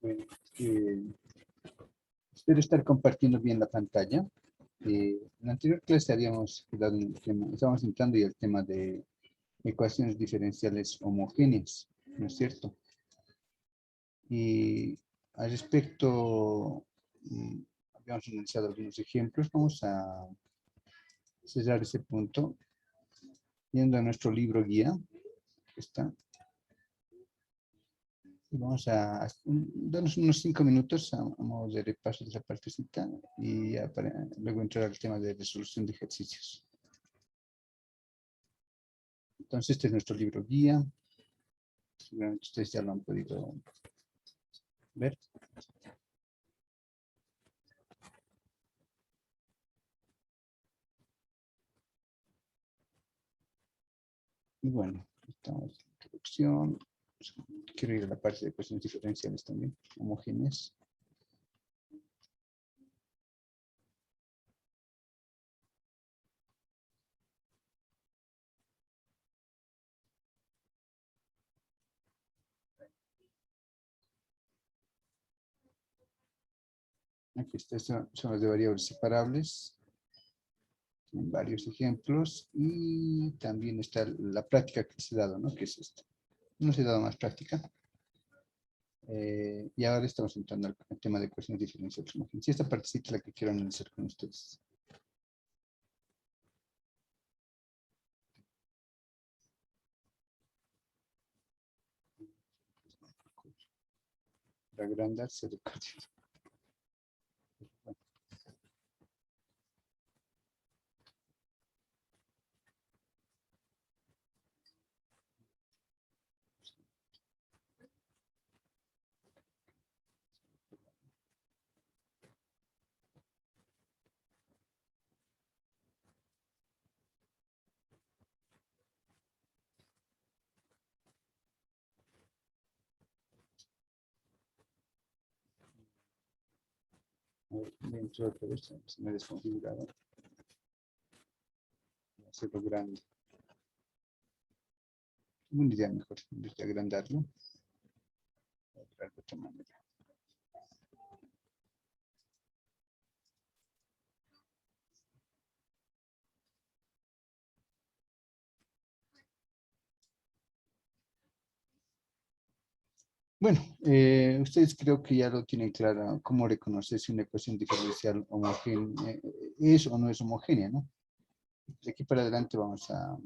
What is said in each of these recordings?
Bueno, espero estar compartiendo bien la pantalla. En la anterior clase habíamos quedado en el tema, estábamos entrando ya el tema de ecuaciones diferenciales homogéneas, ¿no es cierto? Y al respecto, habíamos analizado algunos ejemplos. Vamos a cerrar ese punto yendo a nuestro libro guía, que está. Y vamos a darnos unos 5 minutos a modo de repaso de esa partecita y ya para luego entrar al tema de resolución de ejercicios. Entonces, este es nuestro libro guía. Seguramente ustedes ya lo han podido ver. Y bueno, estamos en la introducción. Quiero ir a la parte de ecuaciones diferenciales también, homogéneas. Aquí son las de variables separables. Tienen varios ejemplos. Y también está la práctica que les he dado, ¿no? Que es esta. No se ha dado más práctica. Y ahora estamos entrando al tema de ecuaciones diferenciales homogéneas. Y esta partecita es la que quiero analizar con ustedes. Para agrandarse de código. Dentro de todo esto se me ha desconfigurado. Voy a hacerlo grande. Una idea mejor, en vez de agrandarlo. Voy a traer de otra manera. Bueno, ustedes creo que ya lo tienen claro cómo reconocer si una ecuación diferencial homogénea es o no es homogénea, ¿no? De aquí para adelante vamos a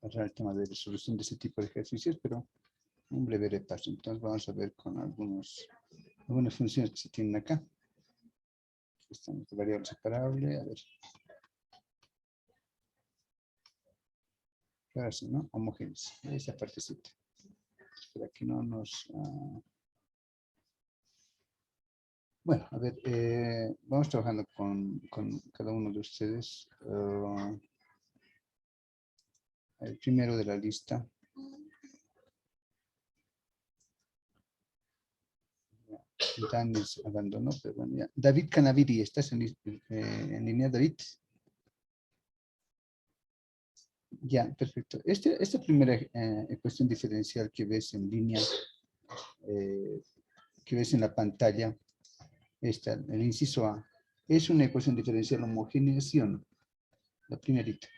hablar el tema de resolución de ese tipo de ejercicios, pero un breve repaso. Entonces vamos a ver con algunas funciones que se tienen acá. Están de variable separable, a ver. Ahora sí, ¿no? Homogéneos, esa partecita. Para que no nos... Bueno, a ver, vamos trabajando con cada uno de ustedes. El primero de la lista. Danis abandonó, pero bueno, ya. David Canaviri, ¿estás en línea, David? Ya, perfecto. Esta primera ecuación diferencial que ves en línea, que ves en la pantalla, el inciso A, ¿es una ecuación diferencial homogénea, sí o no? La primerita.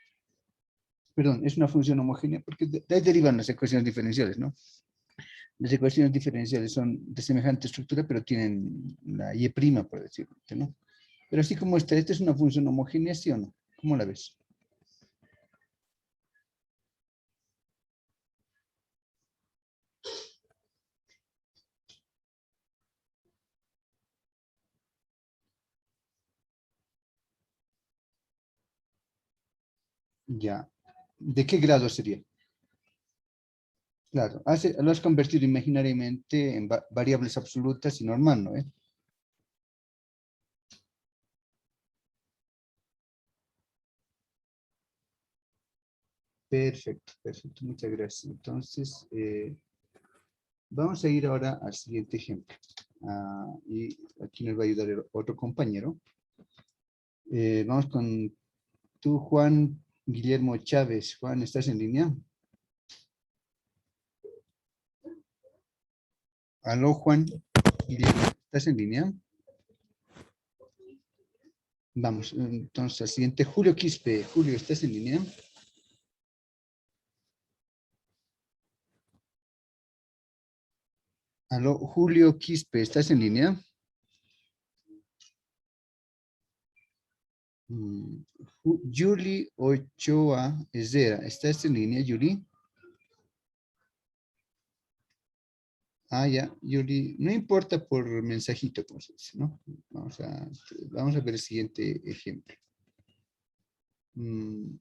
Perdón, es una función homogénea porque de ahí derivan las ecuaciones diferenciales, ¿no? Las ecuaciones diferenciales son de semejante estructura, pero tienen la y', por decirlo, ¿no? Pero así como esta es una función homogénea, ¿sí o no? ¿Cómo la ves? Ya. ¿De qué grado sería? Claro, lo has convertido imaginariamente en variables absolutas y normal, ¿no? Perfecto, perfecto, muchas gracias. Entonces, vamos a ir ahora al siguiente ejemplo. Y aquí nos va a ayudar el otro compañero. Vamos con tú, Juan Guillermo Chávez. Juan, ¿estás en línea? Aló, Juan. ¿Estás en línea? Vamos, entonces, al siguiente, Julio Quispe. Julio, ¿estás en línea? Aló, Julio Quispe, ¿estás en línea? Yuli Ochoa Ezera, ¿estás en línea, Yuli? Ah, ya, Yuli, no importa por mensajito, como se dice, ¿no? Vamos a ver el siguiente ejemplo. Mm,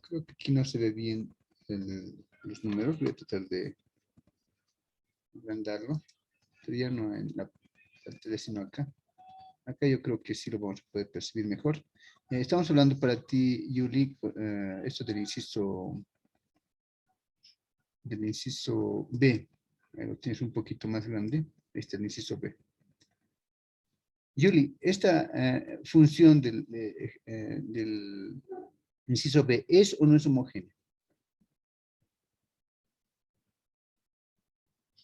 Creo que aquí no se ve bien los números, voy a tratar de agrandarlo, pero ya no en la pantalla, sino acá. Acá yo creo que sí lo vamos a poder percibir mejor. Estamos hablando para ti, Yuli, esto del inciso B. Lo tienes un poquito más grande. Este es el inciso B. Yuli, esta función del inciso B, ¿es o no es homogénea?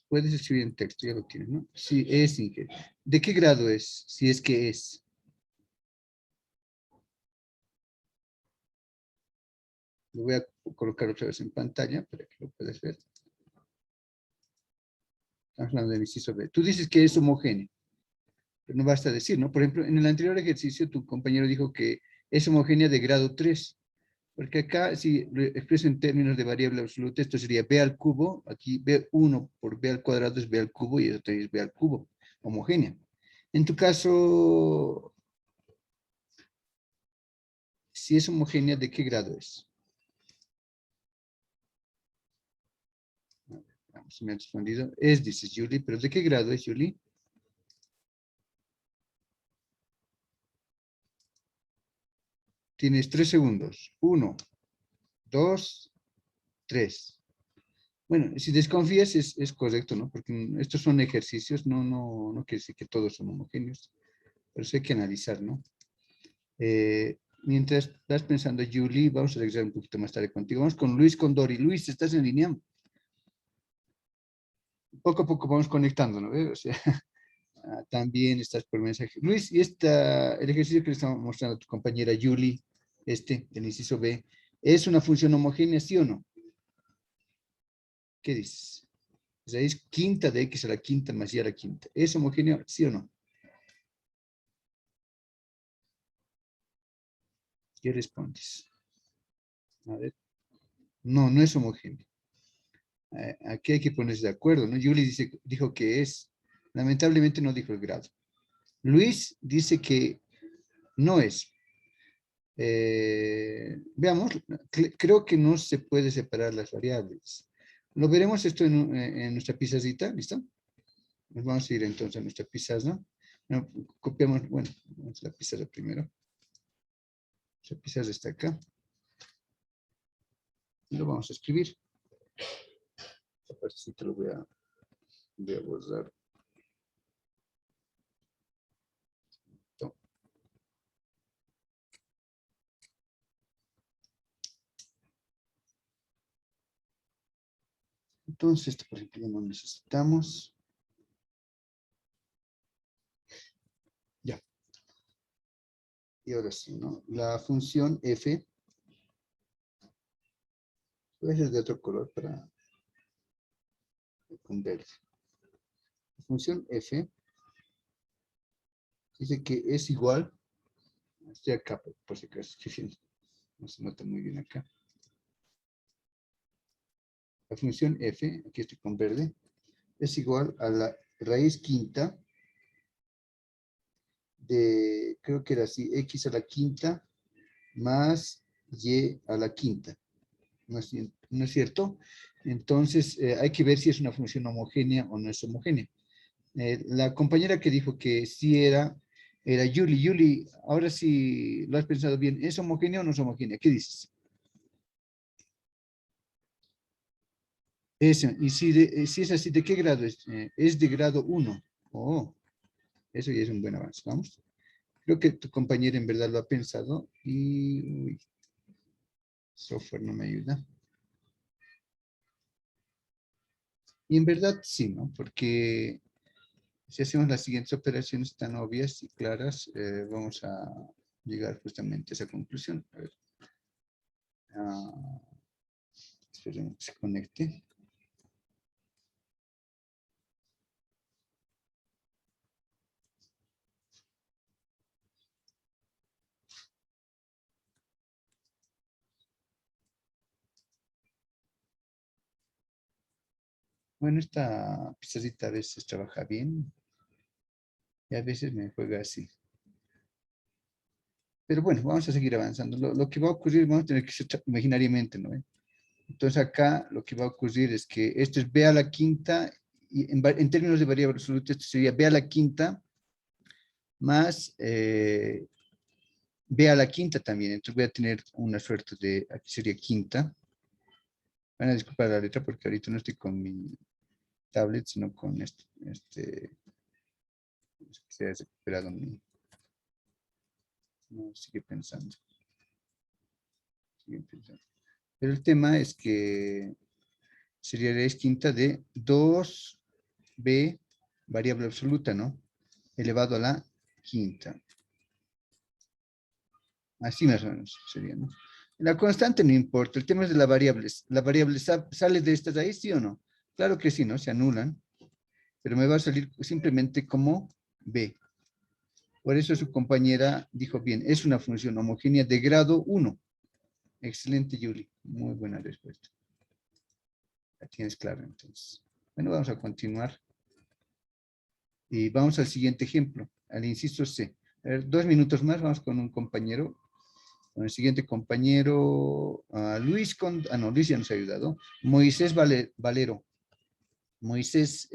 Puedes escribir en texto, ya lo tienes, ¿no? Sí, es, Inge. ¿De qué grado es? Si es que es. Lo voy a colocar otra vez en pantalla para que lo puedas ver. Estamos hablando del inciso B. Tú dices que es homogéneo, pero no basta decir, ¿no? Por ejemplo, en el anterior ejercicio tu compañero dijo que es homogénea de grado 3. Porque acá, si lo expreso en términos de variable absoluta, esto sería b al cubo, aquí b1 por b al cuadrado es b al cubo y eso también es b al cubo, homogénea. En tu caso, si es homogénea, ¿de qué grado es? Vamos, si me han respondido. Es, dices Julie, pero ¿de qué grado es, Julie? Tienes 3 segundos. 1, 2, 3. Bueno, si desconfías es correcto, ¿no? Porque estos son ejercicios, no quiere decir que todos son homogéneos, pero eso hay que analizar, ¿no? Mientras estás pensando, Julie, vamos a regresar un poquito más tarde contigo. Vamos con Luis Condori. Luis, ¿estás en línea? Poco a poco vamos conectando, ¿no? O sea, también estás por mensaje. Luis, y el ejercicio que le estamos mostrando a tu compañera Julie, del inciso B, ¿es una función homogénea, sí o no? ¿Qué dices? Raíz quinta de x a la quinta más y a la quinta. ¿Es homogéneo, sí o no? ¿Qué respondes? A ver. No, no es homogéneo. Aquí hay que ponerse de acuerdo, ¿no? Julie dijo que es. Lamentablemente no dijo el grado. Luis dice que no es. Veamos, creo que no se puede separar las variables. Lo veremos esto en nuestra pizarrita, ¿listo? Nos vamos a ir entonces a nuestra pizarra. No, copiamos, bueno, vamos a la pizarra primero. Nuestra pizarra está acá. Y lo vamos a escribir. Esta partecita lo voy a borrar. Entonces, esto por ejemplo ya no necesitamos. Ya. Y ahora sí, ¿no? La función f, puede ser de otro color para con verde. La función f dice que es igual, estoy acá por si acaso, no se nota muy bien acá. La función f, aquí estoy con verde, es igual a la raíz quinta de, creo que era así, x a la quinta más y a la quinta. ¿No es cierto? Entonces, hay que ver si es una función homogénea o no es homogénea. La compañera que dijo que sí era Yuli. Yuli, ahora sí lo has pensado bien, ¿es homogénea o no es homogénea? ¿Qué dices? Y si es así, ¿de qué grado es? Es de grado 1. Oh, eso ya es un buen avance. Vamos. Creo que tu compañera en verdad lo ha pensado y uy, software no me ayuda. Y en verdad sí, ¿no? Porque Si hacemos las siguientes operaciones tan obvias y claras, vamos a llegar justamente a esa conclusión. A ver. Esperemos que se conecte. Bueno, esta pizarrita a veces trabaja bien y a veces me juega así. Pero bueno, vamos a seguir avanzando. Lo que va a ocurrir, vamos a tener que ser imaginariamente, ¿no? Entonces acá lo que va a ocurrir es que esto es b a la quinta, y en términos de variable absoluta, esto sería b a la quinta más b a la quinta también. Entonces voy a tener una suerte de, aquí sería quinta. Van a disculpar la letra porque ahorita no estoy con mi tablet, sino con se ha recuperado mi, no, sigue pensando. Pero el tema es que sería la raíz quinta de 2b variable absoluta, ¿no? Elevado a la quinta. Así más o menos sería, ¿no? La constante no importa, el tema es de las variables. ¿La variable sale de esta raíz, sí o no? Claro que sí, ¿no? Se anulan, pero me va a salir simplemente como b. Por eso su compañera dijo bien, es una función homogénea de grado 1. Excelente, Yuli. Muy buena respuesta. La tienes clara, entonces. Bueno, vamos a continuar. Y vamos al siguiente ejemplo, al inciso C. A ver, 2 minutos más, vamos con un compañero. Con el siguiente compañero, Luis no, Luis ya nos ha ayudado. Moisés Valero. Moisés,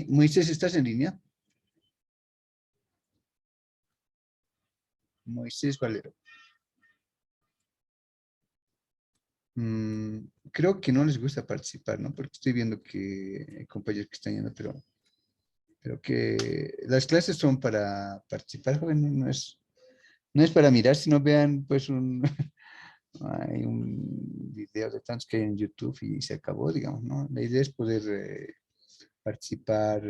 Moisés, ¿estás en línea? Moisés Valero. Creo que no les gusta participar, ¿no? Porque estoy viendo que hay compañeros que están yendo, pero que las clases son para participar, joven, no es para mirar, sino vean pues hay un video de tantos que hay en YouTube y se acabó, digamos, ¿no? La idea es poder participar,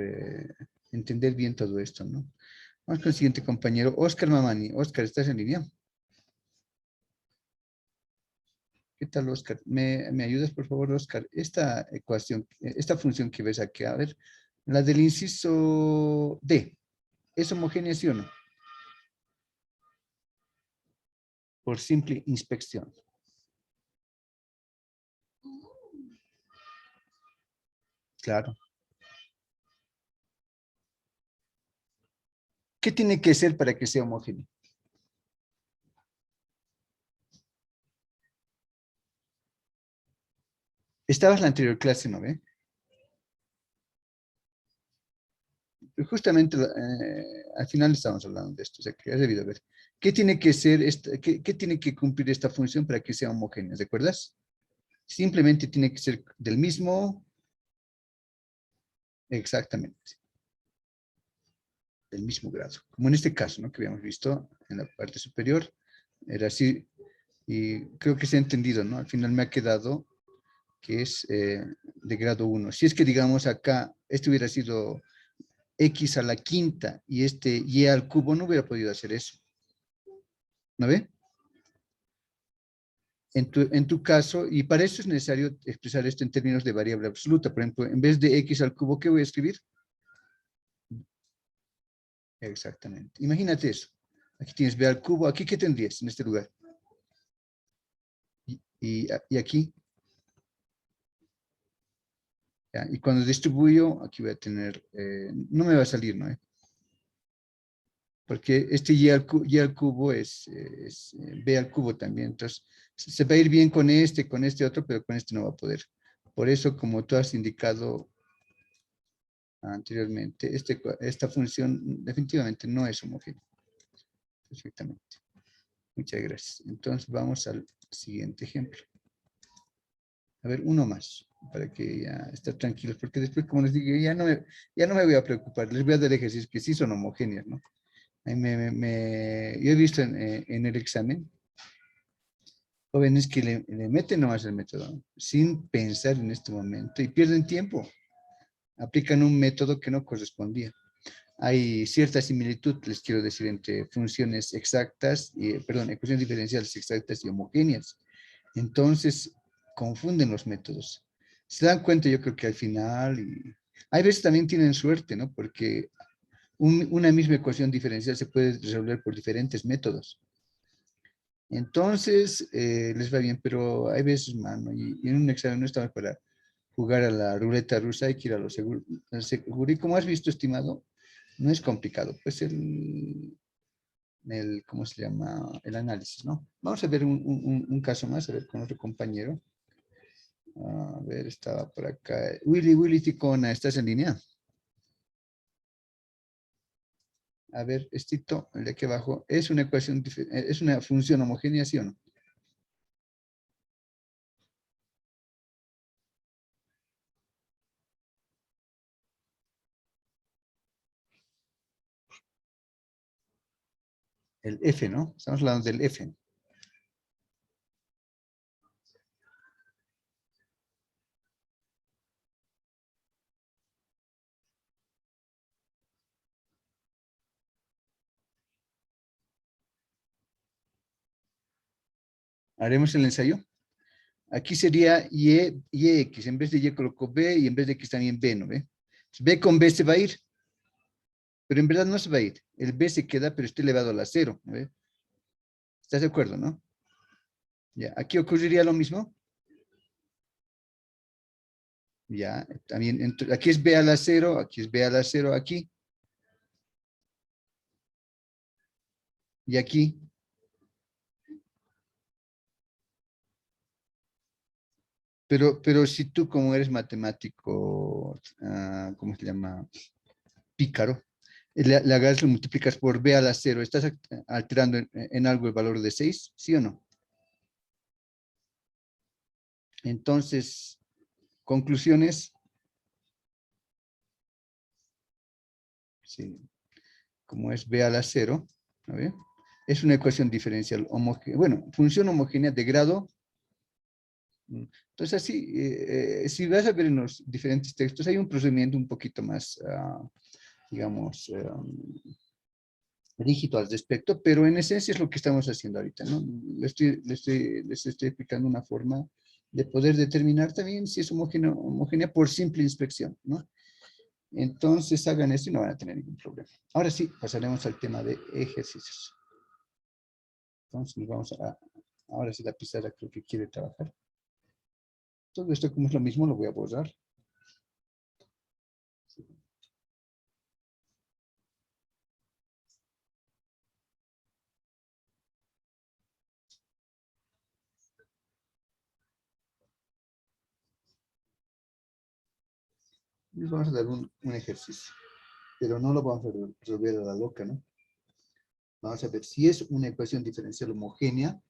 entender bien todo esto, ¿no? Vamos con el siguiente compañero, Oscar Mamani. Oscar, ¿estás en línea? ¿Qué tal, Oscar? ¿Me ayudas, por favor, Oscar? Esta ecuación, esta función que ves aquí, a ver, la del inciso D, ¿es homogénea, sí o no? Por simple inspección. Claro. ¿Qué tiene que ser para que sea homogéneo? Estabas en la anterior clase, ¿no ve? Justamente al final estamos hablando de esto, o sea que has debido ver. ¿Qué tiene que ser, qué tiene que cumplir esta función para que sea homogénea? ¿Recuerdas? Simplemente tiene que ser del mismo, exactamente, del mismo grado. Como en este caso, ¿no? Que habíamos visto en la parte superior, era así, y creo que se ha entendido, ¿no? Al final me ha quedado que es de grado 1. Si es que, digamos, acá, este hubiera sido x a la quinta y este y al cubo, no hubiera podido hacer eso. ¿No ve? En tu caso, y para eso es necesario expresar esto en términos de variable absoluta. Por ejemplo, en vez de x al cubo, ¿qué voy a escribir? Exactamente. Imagínate eso. Aquí tienes b al cubo. ¿Aquí qué tendrías en este lugar? Y aquí. ¿Ya? Y cuando distribuyo, aquí voy a tener, no me va a salir, ¿no? Porque este y al cubo es b al cubo también. Entonces, se va a ir bien con este otro, pero con este no va a poder. Por eso, como tú has indicado anteriormente, esta función definitivamente no es homogénea. Perfectamente. Muchas gracias. Entonces, vamos al siguiente ejemplo. A ver, uno más, para que ya estén tranquilos, porque después, como les digo, ya no me voy a preocupar. Les voy a dar ejercicios que sí son homogéneos, ¿no? Yo he visto en el examen jóvenes que le meten nomás el método sin pensar en este momento y pierden tiempo. aplican un método que no correspondía. Hay cierta similitud, les quiero decir, entre funciones exactas, perdón, ecuaciones diferenciales exactas y homogéneas. Entonces, confunden los métodos. Se dan cuenta, yo creo que al final, y hay veces también tienen suerte, ¿no? Porque una misma ecuación diferencial se puede resolver por diferentes métodos. Entonces, les va bien, pero hay veces, mano, y en un examen no estamos para jugar a la ruleta rusa, hay que ir a lo seguro. Y como has visto, estimado, no es complicado, pues ¿cómo se llama? El análisis, ¿no? Vamos a ver un caso más, a ver con otro compañero. A ver, estaba por acá. Willy Ticona, ¿estás en línea? A ver, estito, el de aquí abajo, ¿es una ecuación, es una función homogénea, sí o no? El F, ¿no? Estamos hablando del F. Haremos el ensayo. Aquí sería y X. En vez de Y coloco B y en vez de X también B, ¿no ve? B con B se va a ir, pero en verdad no se va a ir. El B se queda, pero está elevado a la cero, ¿no ve? ¿Estás de acuerdo, no? Ya, aquí ocurriría lo mismo. Ya, también, aquí es B a la cero, aquí es B a la cero, aquí. Y aquí. Pero si tú como eres matemático, ¿cómo se llama? Pícaro, le agarras, lo multiplicas por B a la cero, ¿estás alterando en algo el valor de 6? ¿Sí o no? Entonces, conclusiones, sí, como es B a la cero, ¿no ve? Es una ecuación diferencial homogénea, bueno, función homogénea de grado. Entonces, así, si vas a ver en los diferentes textos, hay un procedimiento un poquito más, digamos, rígido al respecto, pero en esencia es lo que estamos haciendo ahorita, ¿no? Les estoy explicando una forma de poder determinar también si es homogénea por simple inspección, ¿no? Entonces hagan esto y no van a tener ningún problema. Ahora sí, pasaremos al tema de ejercicios. Entonces nos vamos ahora sí la pizarra creo que quiere trabajar. Todo esto como es lo mismo lo voy a borrar. Les vamos a dar un ejercicio, pero no lo vamos a resolver a la loca, ¿no? Vamos a ver si es una ecuación diferencial homogénea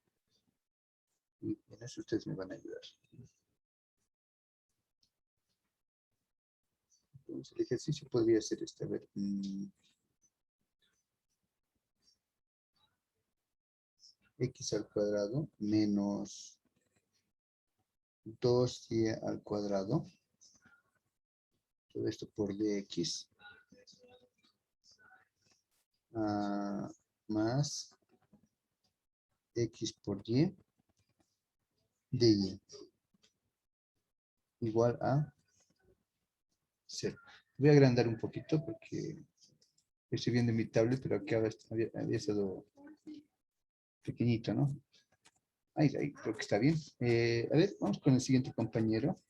y en eso ustedes me van a ayudar. Entonces el ejercicio podría ser este, a ver, x al cuadrado menos 2y al cuadrado, todo esto por dx, más x por y dy igual a 0. Voy a agrandar un poquito porque estoy viendo mi tablet, pero aquí había estado pequeñito, ¿no? Ahí, creo que está bien. A ver, vamos con el siguiente compañero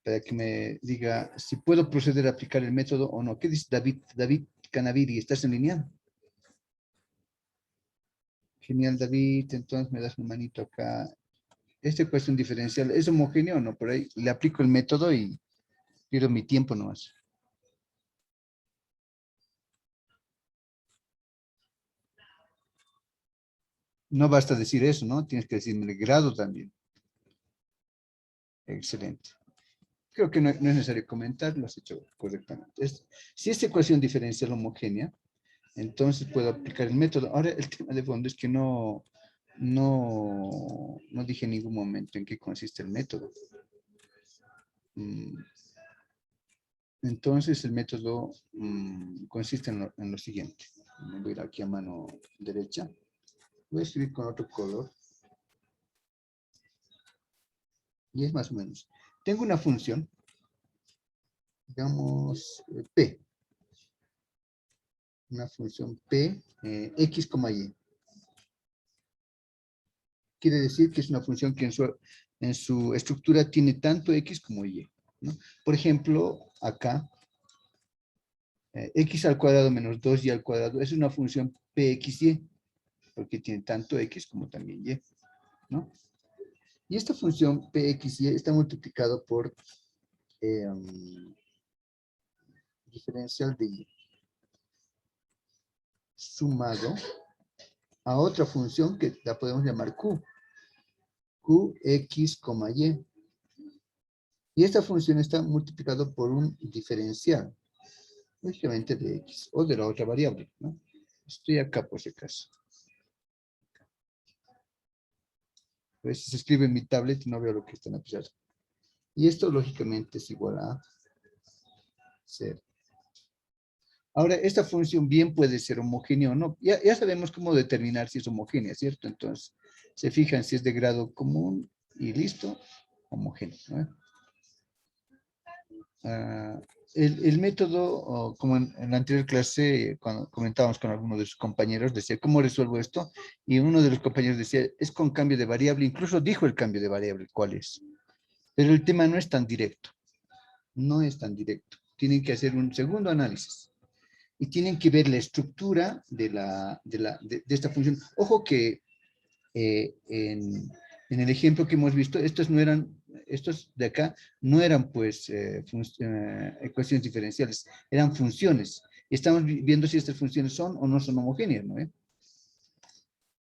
para que me diga si puedo proceder a aplicar el método o no. ¿Qué dice David Canaviri? ¿Estás en línea? Genial, David. Entonces me das un manito acá. Esta ecuación diferencial, ¿es homogéneo o no? Por ahí le aplico el método y pierdo mi tiempo nomás. No basta decir eso, ¿no? Tienes que decirme el grado también. Excelente. Creo que no es necesario comentar, lo has hecho correctamente. Si esta ecuación diferencial homogénea, entonces puedo aplicar el método. Ahora, el tema de fondo es que no dije en ningún momento en qué consiste el método. Entonces el método consiste en lo siguiente. Voy a ir aquí a mano derecha. Voy a escribir con otro color. Y es más o menos. Tengo una función, digamos, P. Una función P, X, Y. Quiere decir que es una función que en su estructura tiene tanto X como Y, ¿no? Por ejemplo, acá, X al cuadrado menos 2Y al cuadrado es una función PXY, porque tiene tanto X como también Y, ¿no? Y esta función PXY está multiplicado por diferencial de Y, sumado a otra función que la podemos llamar Q, Qx, Y. Y esta función está multiplicado por un diferencial, lógicamente de X, o de la otra variable, ¿no? Estoy acá por si acaso. A veces se escribe en mi tablet y no veo lo que están a pesar. Y esto, lógicamente, es igual a 0. Ahora, esta función bien puede ser homogénea o no. Ya sabemos cómo determinar si es homogénea, ¿cierto? Entonces, se fijan si es de grado común y listo, homogéneo, ¿no? El método, como en la anterior clase, cuando comentábamos con algunos de sus compañeros, decía, ¿cómo resuelvo esto? Y uno de los compañeros decía, es con cambio de variable, incluso dijo el cambio de variable, ¿cuál es? Pero el tema no es tan directo, no es tan directo. Tienen que hacer un segundo análisis y tienen que ver la estructura de esta función. Ojo que en el ejemplo que hemos visto, estos de acá no eran pues ecuaciones diferenciales, eran funciones. Estamos viendo si estas funciones son o no son homogéneas, ¿no?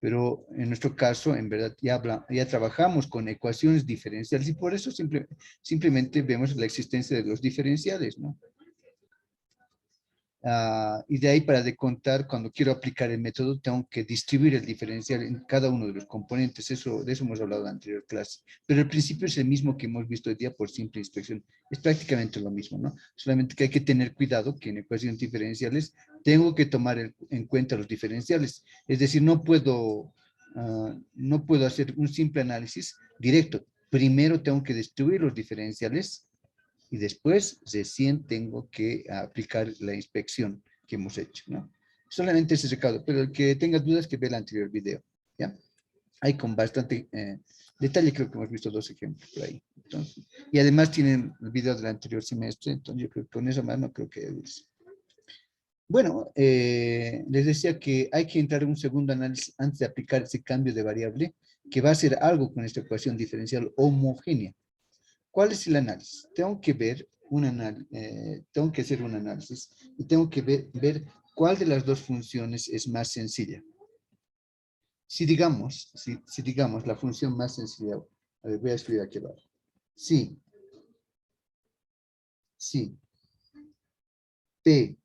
Pero en nuestro caso, en verdad, ya trabajamos con ecuaciones diferenciales y por eso simplemente vemos la existencia de los diferenciales, ¿no? Y de ahí para decontar, cuando quiero aplicar el método, tengo que distribuir el diferencial en cada uno de los componentes. De eso hemos hablado en la anterior clase. Pero el principio es el mismo que hemos visto hoy día por simple inspección. Es prácticamente lo mismo, ¿no? Solamente que hay que tener cuidado que en ecuaciones diferenciales tengo que tomar en cuenta los diferenciales. Es decir, no puedo hacer un simple análisis directo. Primero tengo que distribuir los diferenciales y después recién tengo que aplicar la inspección que hemos hecho, ¿no? Solamente ese recado, pero el que tenga dudas que vea el anterior video, ¿ya? Hay con bastante detalle, creo que hemos visto 2 ejemplos por ahí. Entonces, y además tienen el video del anterior semestre, entonces yo creo que con eso más no creo que haya dudas. Bueno, les decía que hay que entrar en un segundo análisis antes de aplicar ese cambio de variable, que va a hacer algo con esta ecuación diferencial homogénea. ¿Cuál es el análisis? Tengo que ver tengo que hacer un análisis y tengo que ver cuál de las dos funciones es más sencilla. Si digamos la función más sencilla, a ver, voy a escribir aquí abajo. Si P,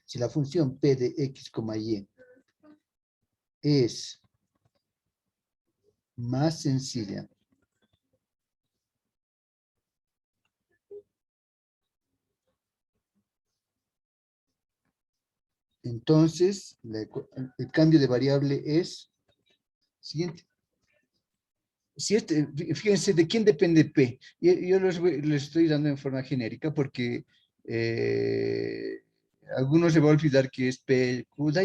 si la función P de X, Y es más sencilla entonces el cambio de variable es siguiente. Fíjense, ¿de quién depende P? Yo les estoy dando en forma genérica porque algunos se va a olvidar que es P, Q, da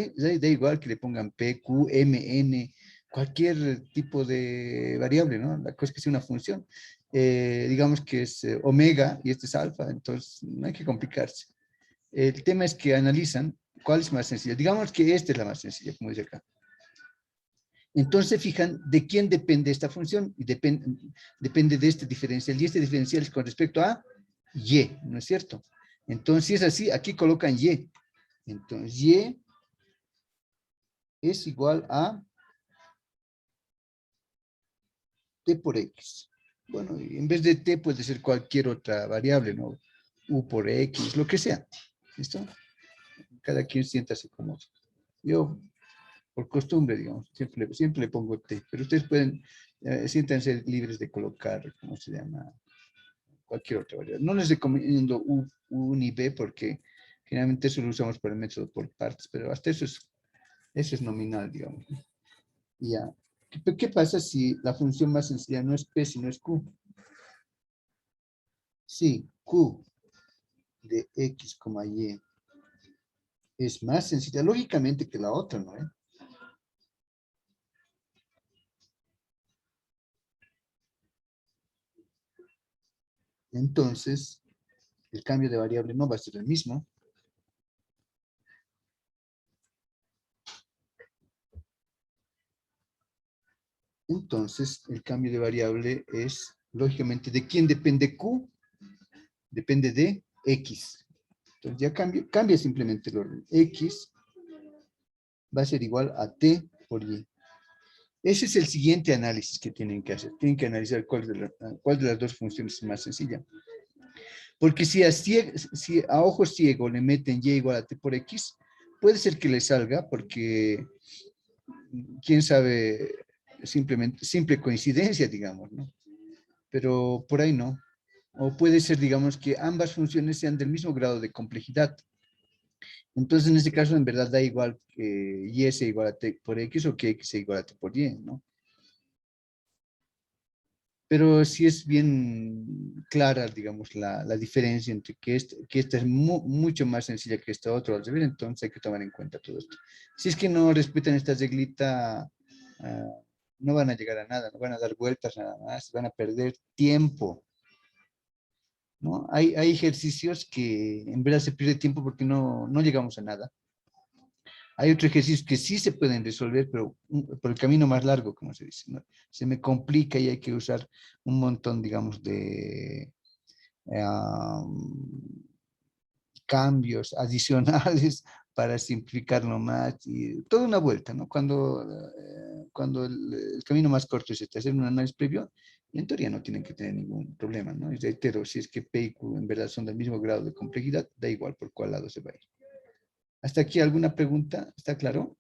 igual que le pongan P, Q, M, N, cualquier tipo de variable, ¿no? La cosa es que sea una función. Digamos que es omega y este es alfa, entonces no hay que complicarse. El tema es que analizan cuál es más sencilla. Digamos que esta es la más sencilla, como dice acá. Entonces fijan de quién depende esta función y depende de este diferencial. Y este diferencial es con respecto a y, ¿no es cierto? Entonces, si es así, aquí colocan y. Entonces, y es igual a t por x. Bueno, y en vez de t puede ser cualquier otra variable, ¿no? U por x, lo que sea. ¿Listo? Cada quien siéntase cómodo. Yo por costumbre, digamos, siempre le pongo T, pero ustedes pueden, siéntanse libres de colocar, ¿cómo se llama? cualquier otra variable. No les recomiendo U ni B porque generalmente eso lo usamos para el método por partes, pero hasta eso es nominal, digamos. Ya. ¿Qué pasa si la función más sencilla no es P, sino es Q? Sí, Q de X, Y es más sencilla, lógicamente, que la otra, ¿no? Entonces, el cambio de variable no va a ser el mismo. Entonces, el cambio de variable es, lógicamente, ¿de quién depende Q? Depende de X. Entonces, ya cambia simplemente el orden. X va a ser igual a T por Y. Ese es el siguiente análisis que tienen que hacer. Tienen que analizar cuál de las dos funciones es más sencilla. Porque si a ojo ciego le meten Y igual a T por X, puede ser que le salga porque, quién sabe, simplemente, simple coincidencia, digamos, ¿no? Pero por ahí no. O puede ser, digamos, que ambas funciones sean del mismo grado de complejidad. Entonces, en este caso, en verdad da igual que Y sea igual a T por X o que X sea igual a T por Y, ¿no? Pero sí es bien clara, digamos, la diferencia entre que esta es mucho más sencilla que esta otra, al revés, entonces hay que tomar en cuenta todo esto. Si es que no respetan esta reglita, no van a llegar a nada, no van a dar vueltas nada más, van a perder tiempo, ¿no? Hay ejercicios que en verdad se pierde tiempo porque no llegamos a nada. Hay otros ejercicios que sí se pueden resolver, pero por el camino más largo, como se dice, ¿no? Se me complica y hay que usar un montón, digamos, de cambios adicionales para simplificarlo más y toda una vuelta, ¿no? Cuando el camino más corto es este, hacer un análisis previo, en teoría no tienen que tener ningún problema, ¿no? Y reitero, si es que P y Q en verdad son del mismo grado de complejidad, da igual por cuál lado se va a ir. ¿Hasta aquí alguna pregunta? ¿Está claro?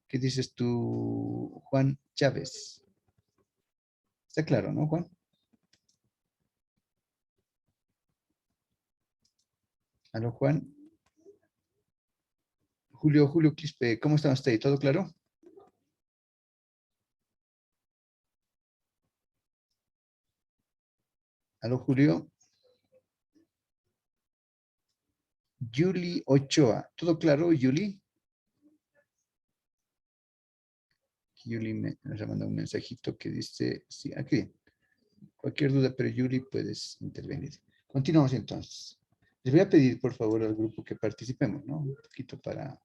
¿Qué dices tú, Juan Chávez? Está claro, ¿no, Juan? ¿Aló, Juan? Julio Quispe, ¿cómo está usted? ¿Todo claro? ¿Aló, Julio? Yuli Ochoa, ¿todo claro, Yuli? Yuli nos ha mandado un mensajito que dice, sí, aquí, cualquier duda, pero Yuli puedes intervenir. Continuamos entonces. Les voy a pedir, por favor, al grupo que participemos, ¿no? Un poquito para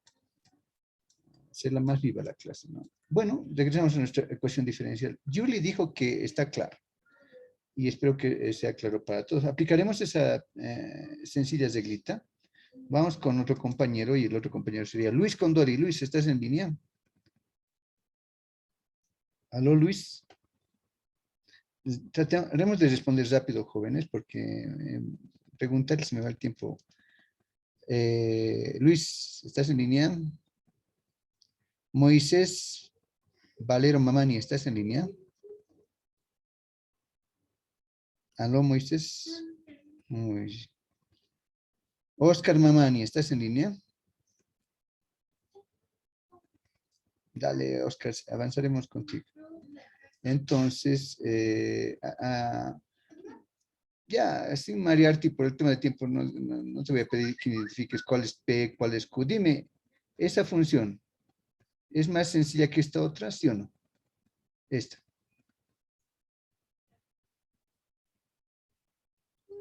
hacerla más viva la clase, ¿no? Bueno, regresamos a nuestra ecuación diferencial. Yuli dijo que está claro y espero que sea claro para todos. Aplicaremos esa sencilla reglita. Vamos con otro compañero y el otro compañero sería Luis Condori. Luis, ¿estás en línea? ¿Aló, Luis? Trataremos de responder rápido, jóvenes, porque preguntar se me va el tiempo. Luis, ¿estás en línea? Moisés Valero Mamani, ¿estás en línea? ¿Aló, Moisés? Muy... Oscar Mamani, ¿estás en línea? Dale, Oscar, avanzaremos contigo. Entonces, ya, sin marearte por el tema de tiempo, no te voy a pedir que identifiques cuál es P, cuál es Q. Dime, ¿esa función es más sencilla que esta otra, sí o no? Esta.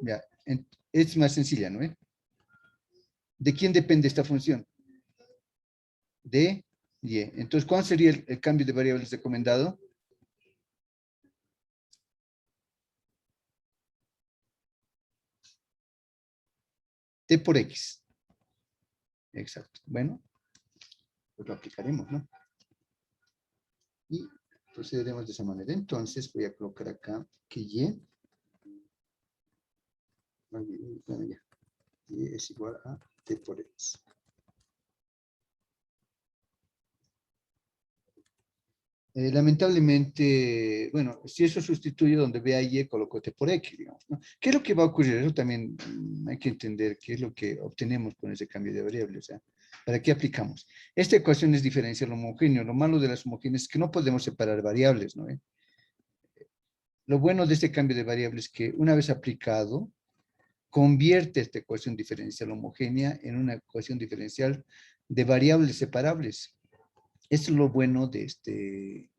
Ya, es más sencilla, ¿no? ¿De quién depende esta función? De Y. Entonces, ¿cuál sería el cambio de variables recomendado? T por X. Exacto. Bueno, pues lo aplicaremos, ¿no? Y procederemos de esa manera. Entonces, voy a colocar acá que Y, bueno, ya, Y es igual a T por X. Lamentablemente, bueno, si eso sustituye donde vea y, coloco t por x, digamos, ¿no? ¿Qué es lo que va a ocurrir? Eso también hay que entender qué es lo que obtenemos con ese cambio de variable, o sea, ¿para qué aplicamos? Esta ecuación es diferencial homogéneo. Lo malo de las homogéneas es que no podemos separar variables, ¿no? Lo bueno de este cambio de variables es que una vez aplicado, convierte esta ecuación diferencial homogénea en una ecuación diferencial de variables separables. Esto es lo bueno de este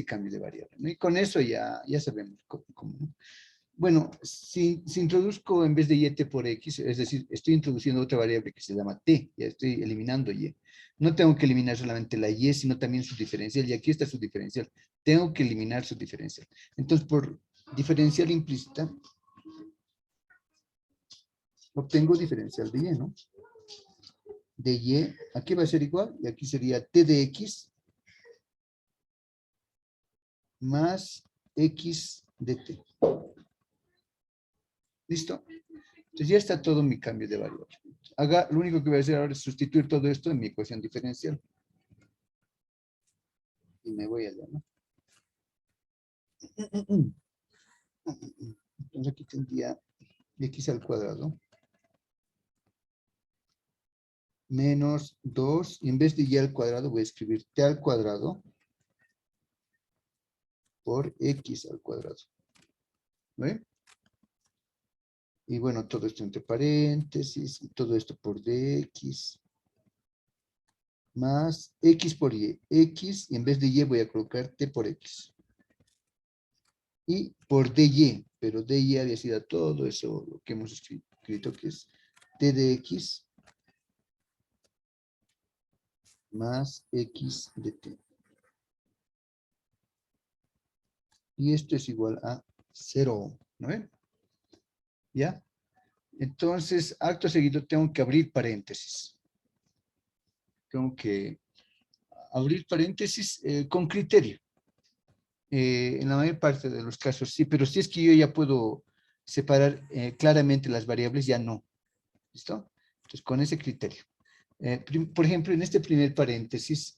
cambio de variable, ¿no? Y con eso ya sabemos cómo, ¿no? Bueno, si introduzco en vez de y t por x, es decir, estoy introduciendo otra variable que se llama t, ya estoy eliminando y. No tengo que eliminar solamente la y, sino también su diferencial, y aquí está su diferencial. Tengo que eliminar su diferencial. Entonces, por diferencial implícita, obtengo diferencial de y, ¿no? De y, aquí va a ser igual, y aquí sería t de x más x de t. ¿Listo? Entonces ya está todo mi cambio de variable. Lo único que voy a hacer ahora es sustituir todo esto en mi ecuación diferencial. Y me voy allá, ¿no? Entonces aquí tendría x al cuadrado menos 2, y en vez de y al cuadrado voy a escribir t al cuadrado por x al cuadrado. ¿Ve? Y bueno, todo esto entre paréntesis, y todo esto por dx, más x por y. X, y en vez de y voy a colocar t por x. Y por dy, pero dy había sido todo eso lo que hemos escrito, que es t de x más x de t. Y esto es igual a 0, ¿no ven? ¿Ya? Entonces, acto seguido tengo que abrir paréntesis. Tengo que abrir paréntesis con criterio. En la mayor parte de los casos sí, pero si es que yo ya puedo separar claramente las variables, ya no. ¿Listo? Entonces, con ese criterio. Por ejemplo, en este primer paréntesis,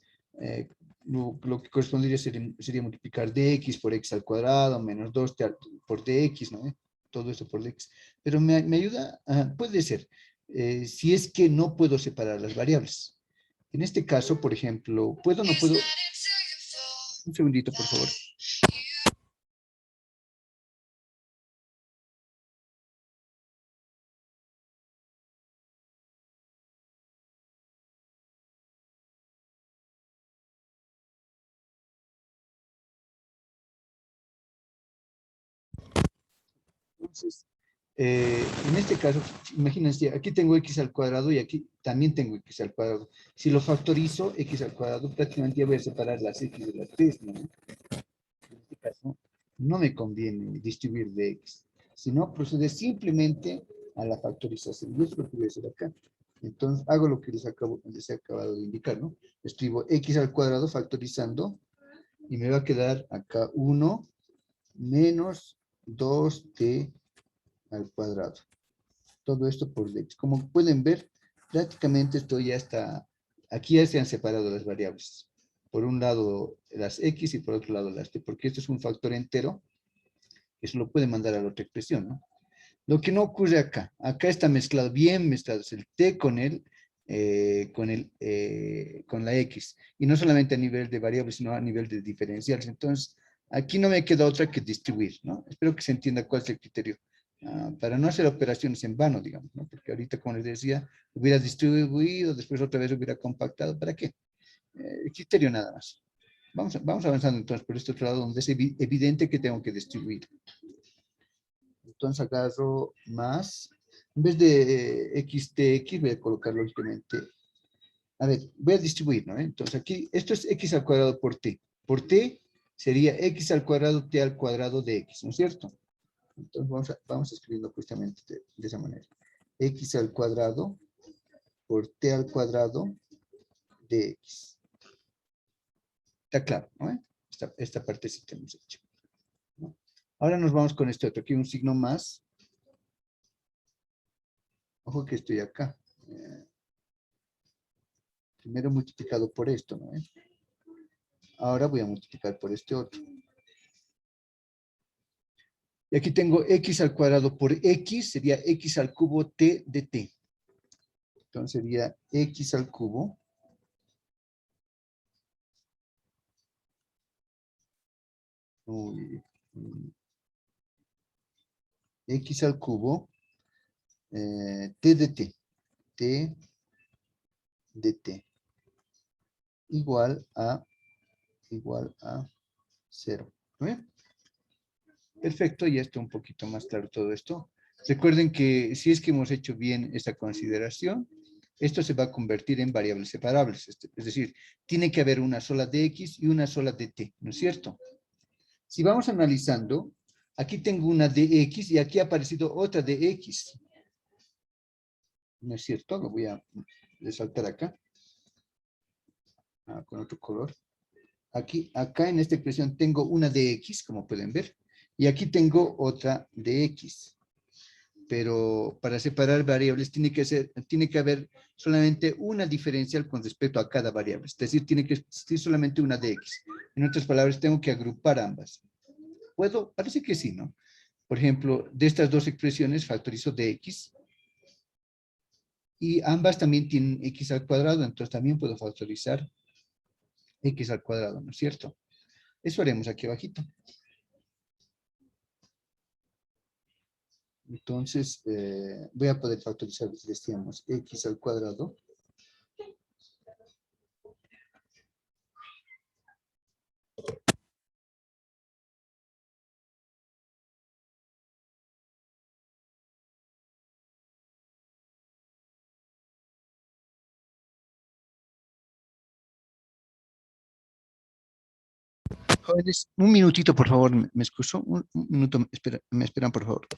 lo que correspondería sería multiplicar dx por x al cuadrado menos 2 por dx, ¿no? Todo esto por dx. Pero me ayuda, puede ser, si es que no puedo separar las variables. En este caso, por ejemplo, ¿puedo o no puedo? Un segundito, por favor. Entonces, en este caso, imagínense, aquí tengo x al cuadrado y aquí también tengo x al cuadrado. Si lo factorizo, x al cuadrado, prácticamente ya voy a separar las x de las t, ¿no? En este caso, no me conviene distribuir de x, sino proceder simplemente a la factorización. Y eso es lo que voy a hacer acá. Entonces, hago lo que les he acabado de indicar, ¿no? Escribo x al cuadrado factorizando y me va a quedar acá 1 menos 2t al cuadrado. Todo esto por dx. Como pueden ver, prácticamente esto ya está, aquí ya se han separado las variables. Por un lado las x y por otro lado las t, porque esto es un factor entero, eso lo puede mandar a la otra expresión, ¿no? Lo que no ocurre acá está mezclado, bien mezclado, es el t con la x, y no solamente a nivel de variables, sino a nivel de diferenciales. Entonces, aquí no me queda otra que distribuir, ¿no? Espero que se entienda cuál es el criterio, para no hacer operaciones en vano, digamos, ¿no? Porque ahorita, como les decía, hubiera distribuido, después otra vez hubiera compactado, ¿para qué? El criterio nada más. Vamos avanzando entonces por este otro lado, donde es evidente que tengo que distribuir. Entonces agarro más, en vez de x voy a colocar lógicamente, a ver, voy a distribuir, ¿no? Entonces aquí, esto es x al cuadrado por t. Por t sería x al cuadrado, t al cuadrado de x, ¿no es cierto? Entonces vamos escribiendo justamente de esa manera. X al cuadrado por t al cuadrado de x. Está claro, ¿no? Esta parte sí tenemos hecho, ¿no? Ahora nos vamos con este otro, aquí un signo más. Ojo que estoy acá. Primero multiplicado por esto, ¿no? Ahora voy a multiplicar por este otro. Y aquí tengo x al cuadrado por x, sería x al cubo t de t. Entonces sería x al cubo. X al cubo t de t. T de t. Igual a 0. ¿No ven? Perfecto, ya está un poquito más claro todo esto. Recuerden que si es que hemos hecho bien esta consideración, esto se va a convertir en variables separables. Es decir, tiene que haber una sola de x y una sola de t, ¿no es cierto? Si vamos analizando, aquí tengo una de x y aquí ha aparecido otra de x. ¿No es cierto? Lo voy a resaltar acá. Con otro color. Acá en esta expresión tengo una de x, como pueden ver. Y aquí tengo otra de x. Pero para separar variables tiene que haber solamente una diferencial con respecto a cada variable. Es decir, tiene que existir solamente una de x. En otras palabras, tengo que agrupar ambas. ¿Puedo? Parece que sí, ¿no? Por ejemplo, de estas dos expresiones factorizo de x. Y ambas también tienen x al cuadrado, entonces también puedo factorizar x al cuadrado, ¿no es cierto? Eso haremos aquí abajito. Entonces, voy a poder factorizar, decíamos, x al cuadrado. Jóvenes, un minutito, por favor, ¿me excuso? Un minuto, me esperan, por favor.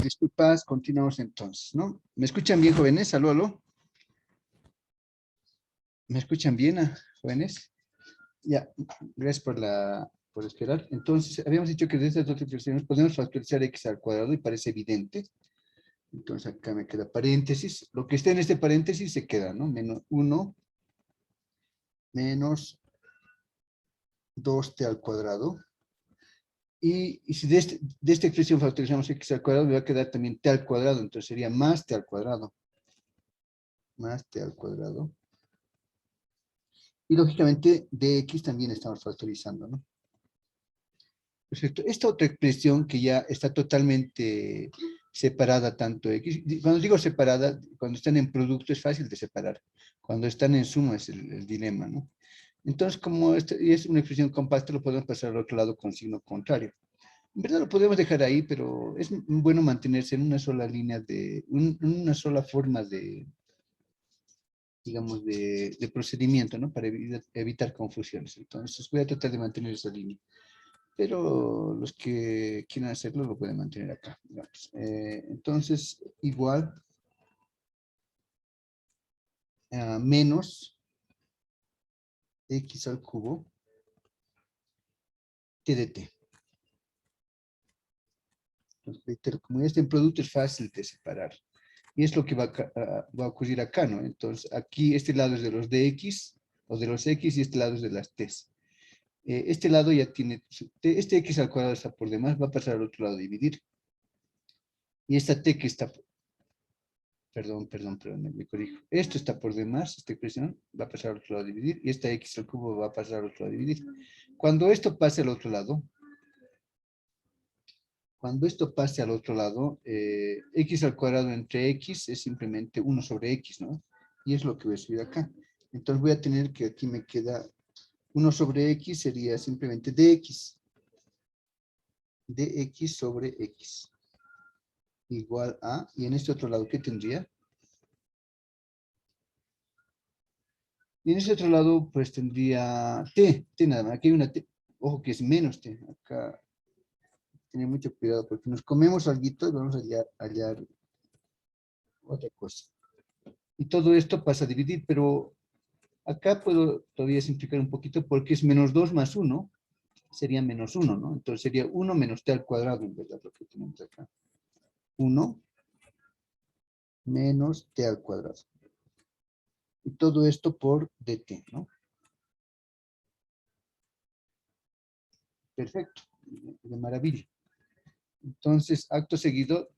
Disculpas, continuamos entonces, ¿no? ¿Me escuchan bien, jóvenes? Aló, aló. ¿Me escuchan bien, jóvenes? Ya, gracias por esperar. Entonces, habíamos dicho que de estas dos expresiones podemos factorizar x al cuadrado y parece evidente. Entonces acá me queda paréntesis. Lo que está en este paréntesis se queda, ¿no? Menos 1 menos 2t al cuadrado. Y si de esta expresión factorizamos x al cuadrado, me va a quedar también t al cuadrado. Entonces sería más t al cuadrado. Más t al cuadrado. Y lógicamente dx también estamos factorizando, ¿no? Perfecto. Esta otra expresión que ya está totalmente separada tanto x. Cuando digo separada, cuando están en producto es fácil de separar. Cuando están en suma es el dilema, ¿no? Entonces, como es una expresión compacta, lo podemos pasar al otro lado con signo contrario. En verdad lo podemos dejar ahí, pero es bueno mantenerse en una sola línea una sola forma de, digamos, de procedimiento, ¿no? Para evitar confusiones. Entonces, voy a tratar de mantener esa línea. Pero los que quieran hacerlo lo pueden mantener acá. Digamos. Entonces, igual menos x al cubo t de t. Entonces, como este en producto es fácil de separar. Y es lo que va a ocurrir acá, ¿no? Entonces, aquí este lado es de los dx, o de los x, y este lado es de las t's. Este lado ya tiene, este x al cuadrado está por demás, va a pasar al otro lado a dividir. Y esta t que está, perdón, me corrijo. Esto está por demás, esta expresión va a pasar al otro lado a dividir, y esta x al cubo va a pasar al otro lado a dividir. Cuando esto pase al otro lado, x al cuadrado entre x es simplemente 1 sobre x, ¿no? Y es lo que voy a escribir acá. Entonces voy a tener que aquí me queda 1 sobre x sería simplemente dx. dx sobre x. Igual a, y en este otro lado, ¿qué tendría? Y en este otro lado, pues tendría t nada más. Aquí hay una t, ojo que es menos t. Acá, tener mucho cuidado porque nos comemos algo y vamos a hallar otra cosa. Y todo esto pasa a dividir, pero acá puedo todavía simplificar un poquito porque es menos 2 más 1, sería menos 1, ¿no? Entonces sería 1 menos t al cuadrado, en verdad, lo que tenemos acá. 1 menos t al cuadrado. Y todo esto por dt, ¿no? Perfecto, de maravilla. Entonces, acto seguido,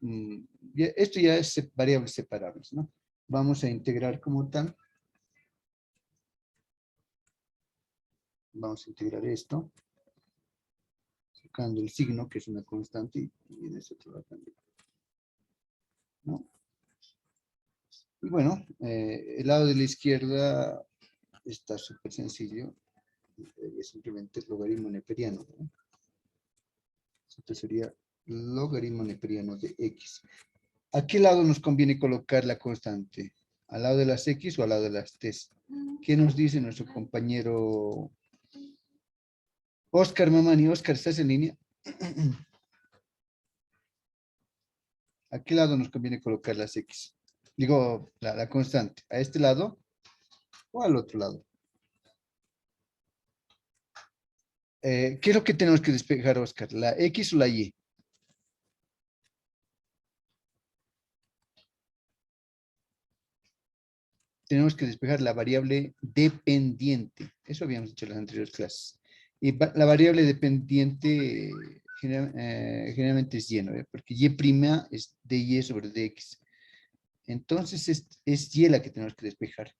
esto ya es variables separables, ¿no? Vamos a integrar como tal. Vamos a integrar esto, sacando el signo, que es una constante, y en ese otro lado también, ¿no? Y bueno, el lado de la izquierda está súper sencillo, es simplemente el logaritmo neperiano, ¿no? Esto sería logaritmo neperiano de x. ¿A qué lado nos conviene colocar la constante? ¿Al lado de las x o al lado de las t? ¿Qué nos dice nuestro compañero Oscar Mamani? Oscar, ¿estás en línea? ¿A qué lado nos conviene colocar las x? Digo, la constante. ¿A este lado o al otro lado? ¿Qué es lo que tenemos que despejar, Oscar? ¿La x o la y? Tenemos que despejar la variable dependiente. Eso habíamos dicho en las anteriores clases. Y la variable dependiente generalmente es y, ¿no? Porque y' es de y sobre dx. Entonces es y la que tenemos que despejar.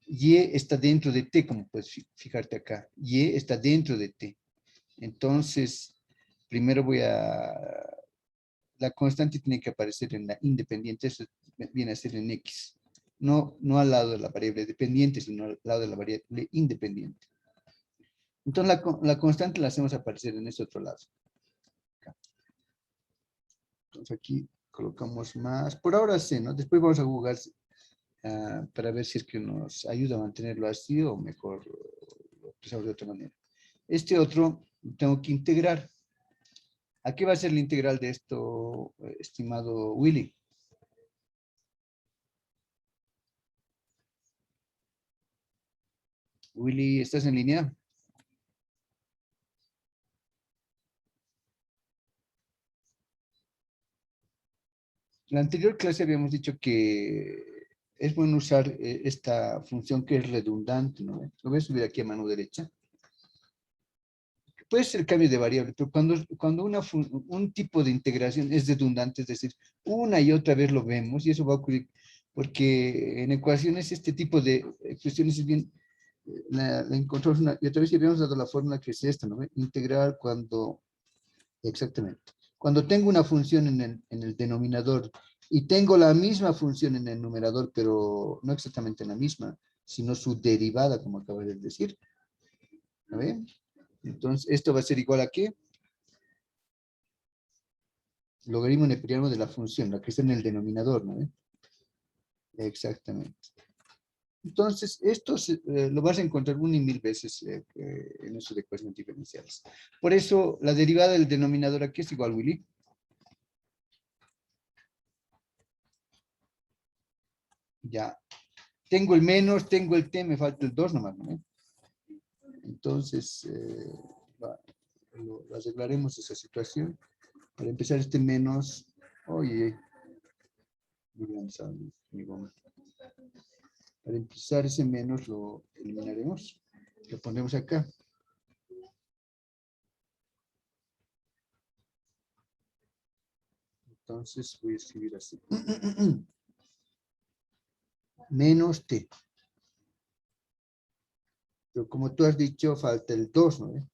Y está dentro de t, como puedes fijarte acá. Y está dentro de t. Entonces, primero la constante tiene que aparecer en la independiente, eso viene a ser en x. No al lado de la variable dependiente, sino al lado de la variable independiente. Entonces, la constante la hacemos aparecer en este otro lado. Acá. Entonces, aquí colocamos más. Por ahora sí, ¿no? Después vamos a jugar para ver si es que nos ayuda a mantenerlo así o mejor lo empezamos de otra manera. Este otro tengo que integrar. ¿A qué va a ser la integral de esto, estimado Willy? Willy, ¿estás en línea? la anterior clase habíamos dicho que es bueno usar esta función que es redundante, ¿no? Lo voy a subir aquí a mano derecha. Puede ser cambio de variable, pero cuando un tipo de integración es redundante, es decir, una y otra vez lo vemos, y eso va a ocurrir porque en ecuaciones este tipo de cuestiones es bien, la encontramos una y otra vez y habíamos dado la fórmula que es esta, ¿no? Integrar cuando, exactamente, cuando tengo una función en el denominador y tengo la misma función en el numerador, pero no exactamente la misma, sino su derivada, como acabo de decir. ¿A ver? Entonces, esto va a ser igual a ¿qué? Logaritmo neperiano de la función, la que está en el denominador, ¿no? Exactamente. Entonces, esto lo vas a encontrar una y mil veces en eso de ecuaciones diferenciales. Por eso, la derivada del denominador aquí es igual, Willy. Ya. Tengo el menos, tengo el t, me falta el 2 nomás, ¿no? Entonces, lo arreglaremos esa situación. Para empezar, este menos, oye, muy lanzado, mi goma. Para empezar, ese menos lo eliminaremos. Lo ponemos acá. Entonces, voy a escribir así. Menos t. Pero como tú has dicho, falta el 2, ¿no?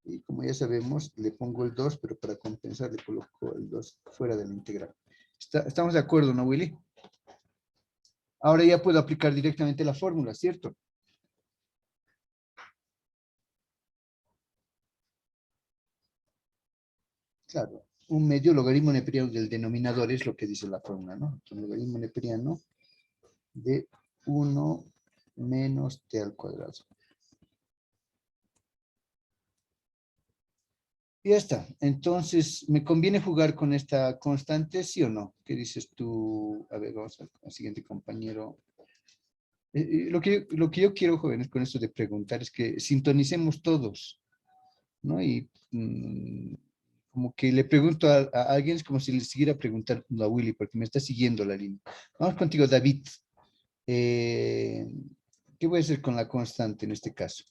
Y como ya sabemos, le pongo el 2, pero para compensar le coloco el 2 fuera de la integral. ¿Estamos de acuerdo, no, Willy? Ahora ya puedo aplicar directamente la fórmula, ¿cierto? Claro, un medio logaritmo neperiano del denominador es lo que dice la fórmula, ¿no? Un logaritmo neperiano de 1 menos t al cuadrado. Y ya está. Entonces, ¿me conviene jugar con esta constante, sí o no? ¿Qué dices tú? A ver, vamos al siguiente compañero. Lo que yo quiero, jóvenes, con esto de preguntar es que sintonicemos todos, ¿no? Y como que le pregunto a alguien, es como si le siguiera preguntando a Willy, porque me está siguiendo la línea. Vamos contigo, David. Eh, ¿Qué voy a hacer con la constante en este caso?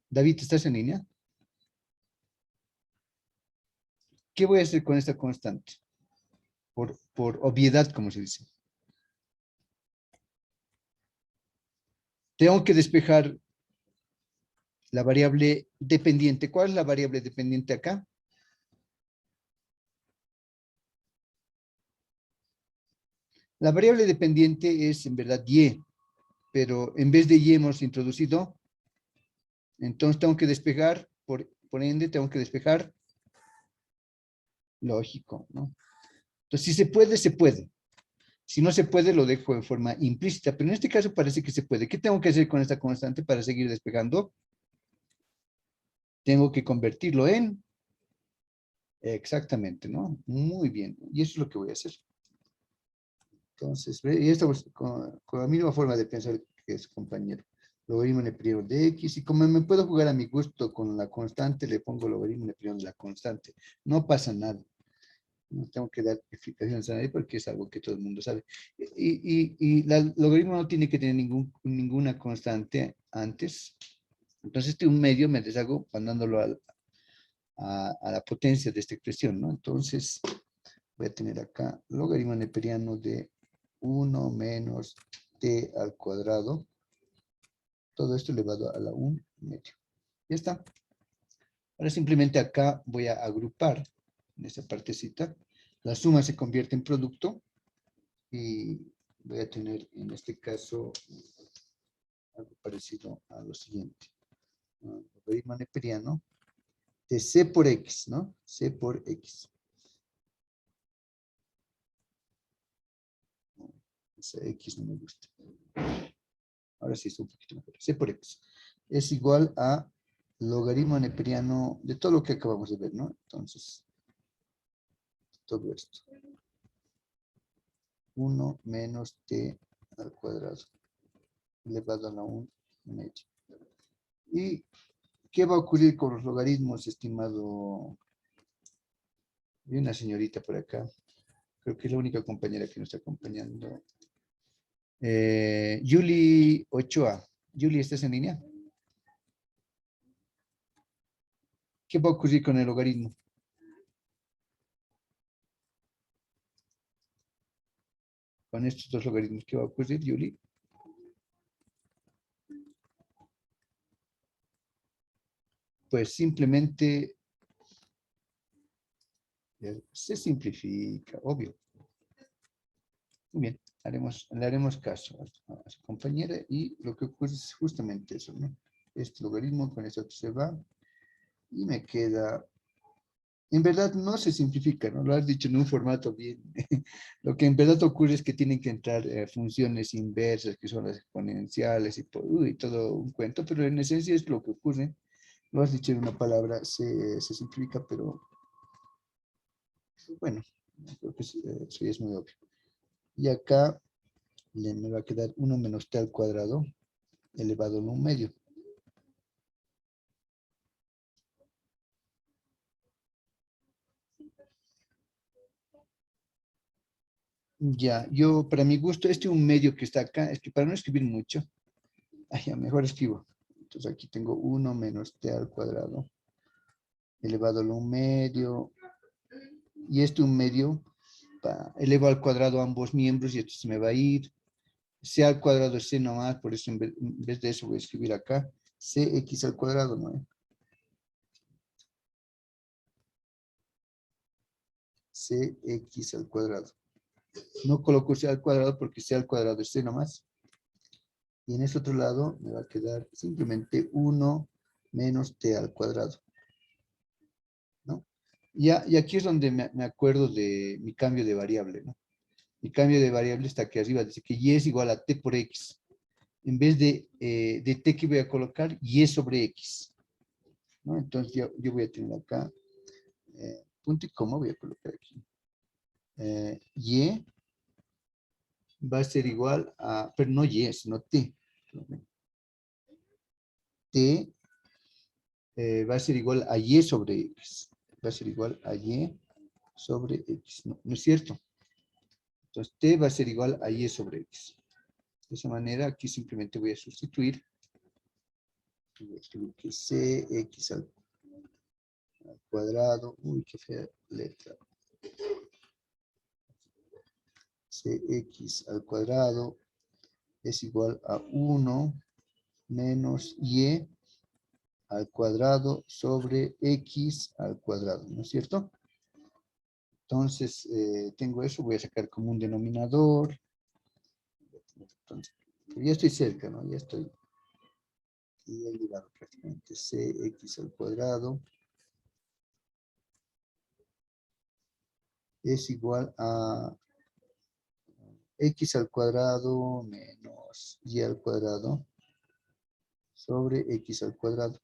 David, ¿estás en línea? ¿Qué voy a hacer con esta constante? Por obviedad, como se dice. Tengo que despejar la variable dependiente. ¿Cuál es la variable dependiente acá? La variable dependiente es en verdad y, pero en vez de y hemos introducido, entonces tengo que despejar, por ende tengo que despejar, lógico, ¿no? Entonces, si se puede, se puede. Si no se puede, lo dejo en forma implícita, pero en este caso parece que se puede. ¿Qué tengo que hacer con esta constante para seguir despejando? Tengo que convertirlo en, exactamente, ¿no? Muy bien, y eso es lo que voy a hacer. Entonces, y esto pues, con la misma forma de pensar que es compañero. Logaritmo neperiano de x, y como me puedo jugar a mi gusto con la constante, le pongo logaritmo neperiano de la constante. No pasa nada. No tengo que dar explicaciones a nadie porque es algo que todo el mundo sabe. Y el logaritmo no tiene que tener ninguna constante antes. Entonces, un medio me deshago mandándolo a la potencia de esta expresión, ¿no? Entonces, voy a tener acá logaritmo neperiano de 1 menos t al cuadrado. Todo esto elevado a la 1 medio. Ya está. Ahora simplemente acá voy a agrupar en esta partecita. La suma se convierte en producto y voy a tener en este caso algo parecido a lo siguiente. Logaritmo neperiano de c por x, ¿no? C por x. Ese x no me gusta. Ahora sí está un poquito mejor. C por x es igual a logaritmo neperiano de todo lo que acabamos de ver, ¿no? Entonces, todo esto. 1 menos t al cuadrado elevado a la 1 medio. ¿Y qué va a ocurrir con los logaritmos, estimado? Hay una señorita por acá. Creo que es la única compañera que nos está acompañando. Yuli Ochoa. Yuli, ¿estás en línea? ¿Qué va a ocurrir con el logaritmo? Con estos dos logaritmos, ¿qué va a ocurrir, Yuli? Pues simplemente se simplifica, obvio. Muy bien, le haremos caso a su compañera y lo que ocurre es justamente eso, ¿no? Este logaritmo con esto se va y me queda. En verdad no se simplifica, ¿no? Lo has dicho en un formato bien. Lo que en verdad ocurre es que tienen que entrar funciones inversas, que son las exponenciales y todo un cuento, pero en esencia es lo que ocurre. Lo has dicho en una palabra, se simplifica, pero bueno, creo que eso ya es muy obvio. Y acá me va a quedar 1 menos t al cuadrado elevado a 1/2. Ya, yo, para mi gusto, este 1/2 que está acá, es que para no escribir mucho, ya, mejor escribo. Entonces aquí tengo 1 menos t al cuadrado elevado a 1/2. Y este 1/2, elevo al cuadrado ambos miembros y esto se me va a ir. C al cuadrado es c nomás, por eso en vez de eso voy a escribir acá cx al cuadrado, ¿no? Cx al cuadrado. No coloco c al cuadrado porque c al cuadrado es c nomás. Y en este otro lado me va a quedar simplemente 1 menos t al cuadrado, ¿no? Y aquí es donde me acuerdo de mi cambio de variable, ¿no? Mi cambio de variable está aquí arriba, dice que y es igual a t por x. En vez de t que voy a colocar, y sobre x, ¿no? Entonces yo voy a tener acá, punto y coma voy a colocar aquí. Y va a ser igual a, pero no y, sino t. T va a ser igual a y sobre x. Va a ser igual a y sobre x. No, no es cierto. Entonces t va a ser igual a y sobre x. De esa manera aquí simplemente voy a sustituir. Voy a escribir que cx al cuadrado. Uy, qué fea letra. Cx al cuadrado es igual a 1 menos y al cuadrado sobre x al cuadrado, ¿no es cierto? Entonces, tengo eso, voy a sacar como un denominador. Entonces, ya estoy cerca, ¿no? Ya estoy. Y he llegado prácticamente. Cx al cuadrado es igual a x al cuadrado menos y al cuadrado sobre x al cuadrado.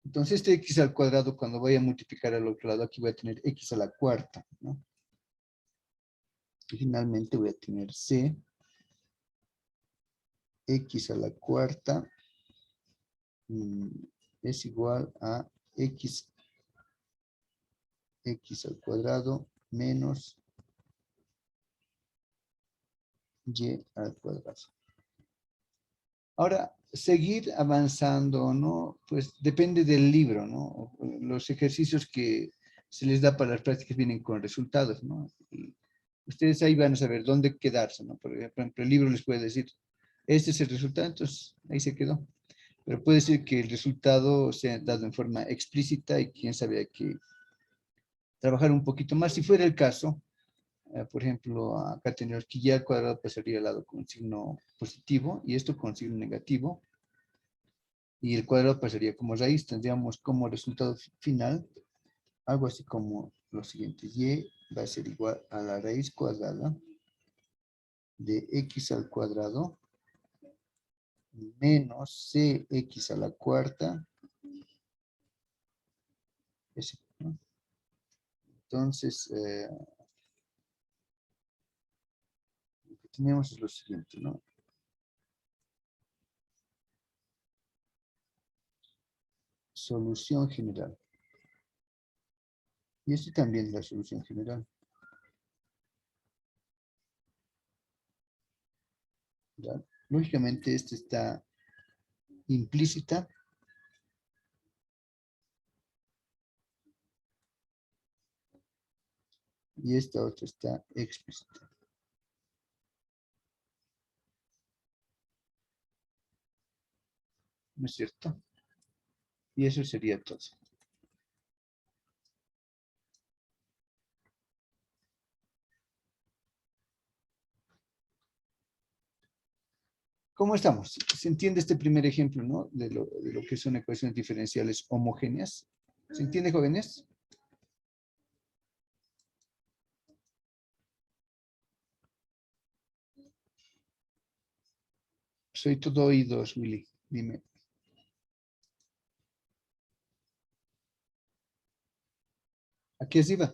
Entonces, este x al cuadrado, cuando voy a multiplicar al otro lado, aquí voy a tener x a la cuarta, ¿no? Y finalmente voy a tener c, x a la cuarta, es igual a x al cuadrado menos y al cuadrado. Ahora, seguir avanzando, ¿no? Pues depende del libro, ¿no? Los ejercicios que se les da para las prácticas vienen con resultados, ¿no? Y ustedes ahí van a saber dónde quedarse, ¿no? Por ejemplo, el libro les puede decir, este es el resultado, entonces ahí se quedó. Pero puede ser que el resultado sea dado en forma explícita y quién sabe, hay que trabajar un poquito más. Si fuera el caso, por ejemplo, acá tenemos que y al cuadrado pasaría al lado con signo positivo y esto con signo negativo. Y el cuadrado pasaría como raíz. Tendríamos como resultado final algo así como lo siguiente. Y va a ser igual a la raíz cuadrada de x al cuadrado menos cx a la cuarta. ¿No? Entonces, lo que tenemos es lo siguiente, ¿no? Solución general. Y esto también es la solución general. ¿Ya? Lógicamente, esta está implícita. Y esta otra está explícita. ¿No es cierto? Y eso sería todo. ¿Cómo estamos? ¿Se entiende este primer ejemplo, ¿no? De lo que son ecuaciones diferenciales homogéneas. ¿Se entiende, jóvenes? Soy todo oídos, Willy. Dime. Aquí arriba.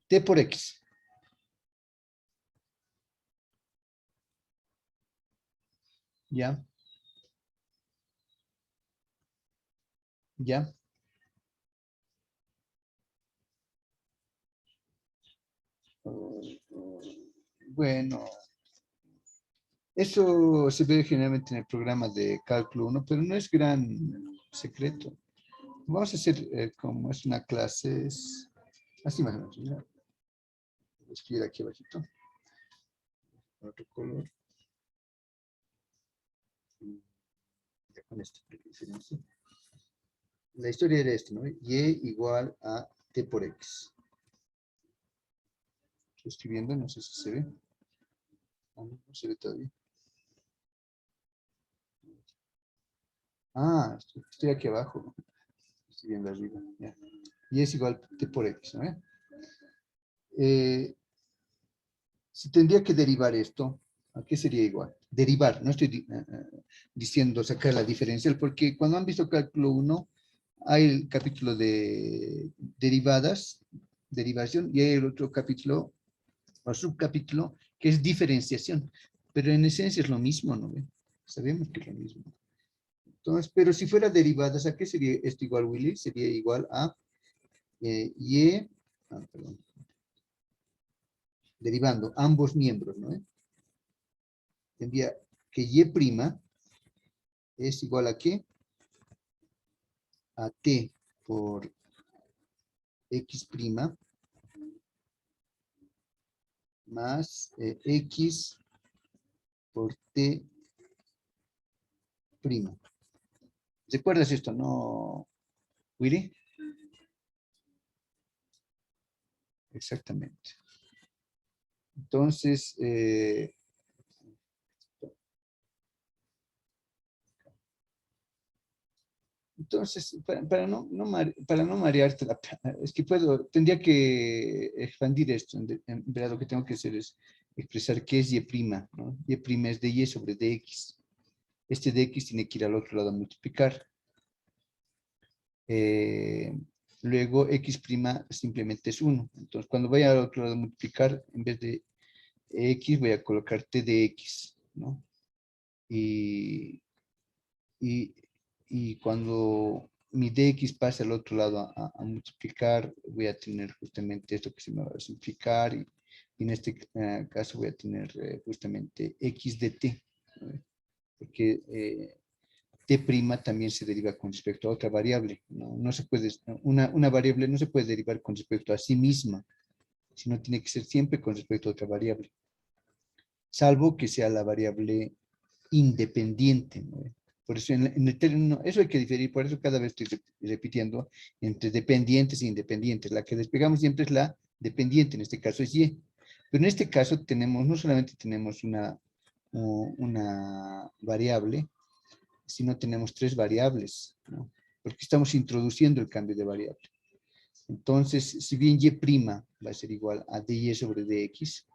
T por X. ¿Ya? ¿Ya? Bueno, eso se ve generalmente en el programa de cálculo 1, pero no es gran secreto. Vamos a hacer como es una clase, es así más o menos. ¿Ya? Voy a escribir aquí abajito. Otro color. Ya con esto. La historia era esto, ¿no? Y igual a T por X. Lo estoy viendo, no sé si se ve. Ah, no, no se ve todavía. Ah, estoy aquí abajo. Estoy viendo arriba. Ya. Y es igual T por X, ¿no? Si tendría que derivar esto, ¿a qué sería igual? Derivar, no estoy diciendo sacar la diferencial, porque cuando han visto cálculo 1, hay el capítulo de derivadas, derivación, y hay el otro capítulo, o subcapítulo, que es diferenciación. Pero en esencia es lo mismo, ¿no? Sabemos que es lo mismo. Entonces, pero si fuera derivadas, ¿a qué sería esto igual, Willy? Sería igual a perdón, derivando ambos miembros, ¿no? Tendría que y' es igual a qué? A t por x' más x por t'. ¿Recuerdas esto, no, Willy? Exactamente. Entonces, para no marearte, es que tendría que expandir esto. En verdad lo que tengo que hacer es expresar qué es y', ¿no? Y' es de y sobre dx. Este dx tiene que ir al otro lado a multiplicar. Luego x' simplemente es 1. Entonces, cuando vaya al otro lado a multiplicar, en vez de x, voy a colocar t de x, ¿no? Y, y, y cuando mi dx pase al otro lado a multiplicar, voy a tener justamente esto que se me va a simplificar y en este caso voy a tener justamente x de t, ¿no? Porque t' también se deriva con respecto a otra variable, ¿no? No se puede, una variable no se puede derivar con respecto a sí misma, sino tiene que ser siempre con respecto a otra variable, salvo que sea la variable independiente, ¿no? Por eso en el término, eso hay que diferir, por eso cada vez estoy repitiendo entre dependientes e independientes. La que despegamos siempre es la dependiente, en este caso es y. Pero en este caso tenemos, no solamente tenemos una variable, sino tenemos tres variables, ¿no? Porque estamos introduciendo el cambio de variable. Entonces, si bien y' va a ser igual a dy sobre dx,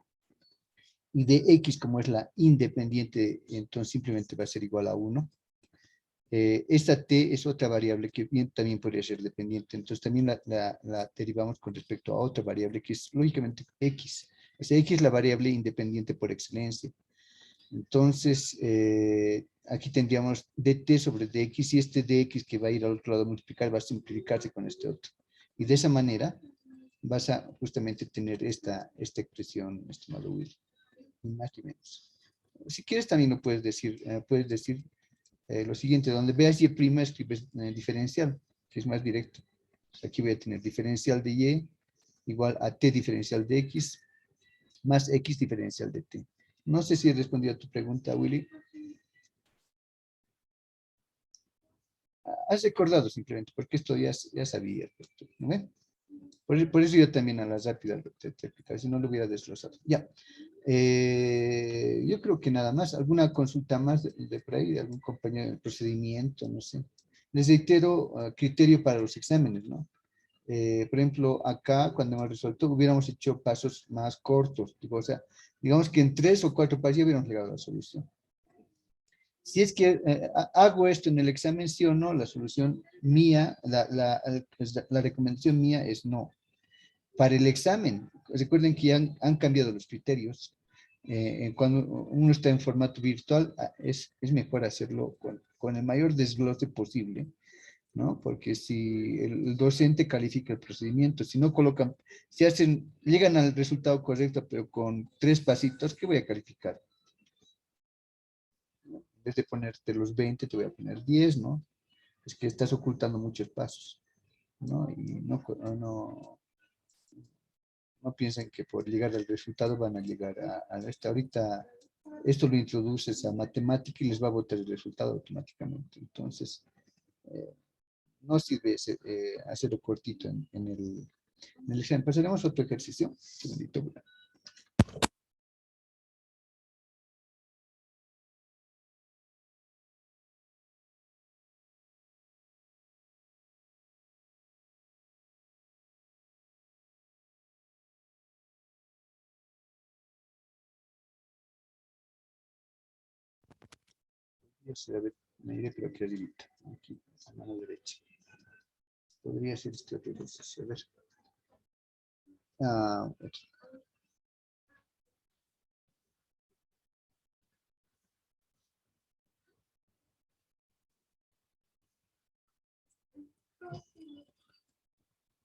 y dx como es la independiente, entonces simplemente va a ser igual a 1. Esta t es otra variable que también podría ser dependiente, entonces también la derivamos con respecto a otra variable que es lógicamente x. Esa x es la variable independiente por excelencia. Entonces, aquí tendríamos dt sobre dx, y este dx que va a ir al otro lado a multiplicar va a simplificarse con este otro. Y de esa manera vas a justamente tener esta expresión, estimado Will, ni más ni menos. Si quieres también lo puedes decir lo siguiente, donde veas y' escribes diferencial, que es más directo. Aquí voy a tener diferencial de y igual a t diferencial de x más x diferencial de t. No sé si he respondido a tu pregunta, Willy. Has recordado simplemente, porque esto ya sabía. ¿No ven? Por eso yo también a las rápidas te explicaba, si no lo hubiera desglosado. Ya. Yo creo que nada más. ¿Alguna consulta más de por ahí, de algún compañero del procedimiento? No sé. Les reitero, criterio para los exámenes, ¿no? Por ejemplo, acá, cuando hemos resuelto, hubiéramos hecho pasos más cortos. Tipo, o sea, digamos que en 3 o 4 pasos ya hubiéramos llegado a la solución. Si es que hago esto en el examen, sí o no, la solución mía, la recomendación mía es no. Para el examen, recuerden que ya han cambiado los criterios. Cuando uno está en formato virtual, es mejor hacerlo con el mayor desglose posible, ¿no? Porque si el docente califica el procedimiento, si no colocan, llegan al resultado correcto, pero con 3 pasitos, ¿qué voy a calificar? En vez de ponerte los 20, te voy a poner 10, ¿no? Es que estás ocultando muchos pasos, ¿no? Y no piensen que por llegar al resultado van a llegar a esto. Ahorita esto lo introduces a matemática y les va a botar el resultado automáticamente. Entonces, no sirve hacerlo cortito en el examen. Pasaremos a otro ejercicio. A ver, me iré por aquí arribita, aquí, a mano derecha. Podría ser este otro ejercicio, a ver. Aquí.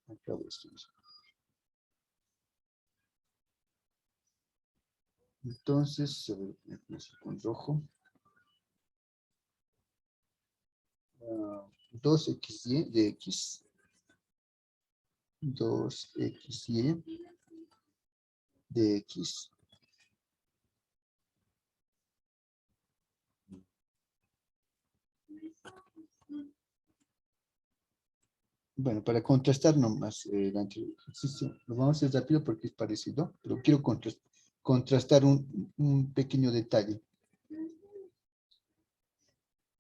Acabo esto. Entonces, a ver, me empiezo con rojo. 2xy de x. 2xy de x. Bueno, para contrastar nomás el anterior ejercicio, lo vamos a hacer rápido porque es parecido, pero quiero contrastar un pequeño detalle.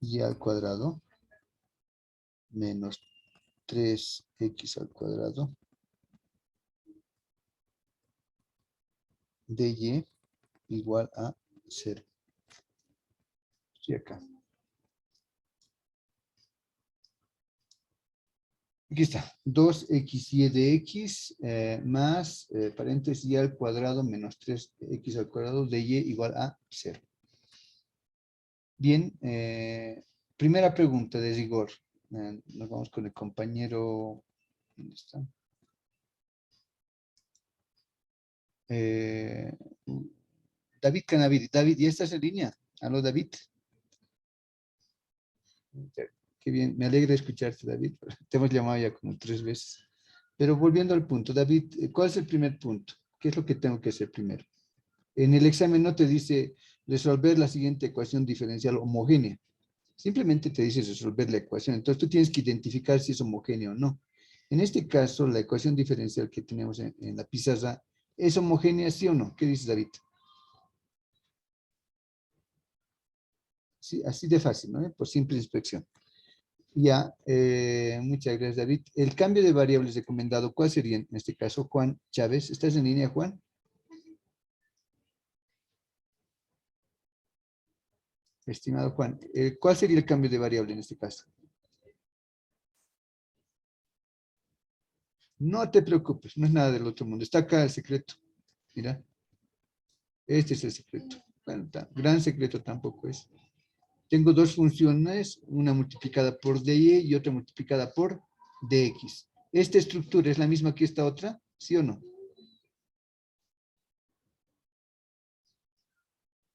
Y al cuadrado menos 3x al cuadrado de y igual a 0. Estoy acá. Aquí está, 2xy de x más, paréntesis, y al cuadrado menos 3x al cuadrado de y igual a 0. Bien, primera pregunta de rigor. Nos vamos con el compañero. ¿Dónde está? David Canavid. David, ¿ya estás en línea? ¿Aló, David? Qué bien, me alegra escucharte, David. Te hemos llamado ya como 3 veces. Pero volviendo al punto, David, ¿cuál es el primer punto? ¿Qué es lo que tengo que hacer primero? En el examen no te dice resolver la siguiente ecuación diferencial homogénea. Simplemente te dice resolver la ecuación. Entonces tú tienes que identificar si es homogénea o no. En este caso, la ecuación diferencial que tenemos en la pizarra, ¿es homogénea, sí o no? ¿Qué dices, David? Sí, así de fácil, ¿no? Por simple inspección. Ya, muchas gracias, David. El cambio de variables recomendado, ¿cuál sería en este caso? Juan Chávez, ¿estás en línea, Juan? Estimado Juan, ¿cuál sería el cambio de variable en este caso? No te preocupes, no es nada del otro mundo. Está acá el secreto. Mira, este es el secreto. Bueno, gran secreto tampoco es. Tengo dos funciones, una multiplicada por dy y otra multiplicada por dx. ¿Esta estructura es la misma que esta otra? ¿Sí o no?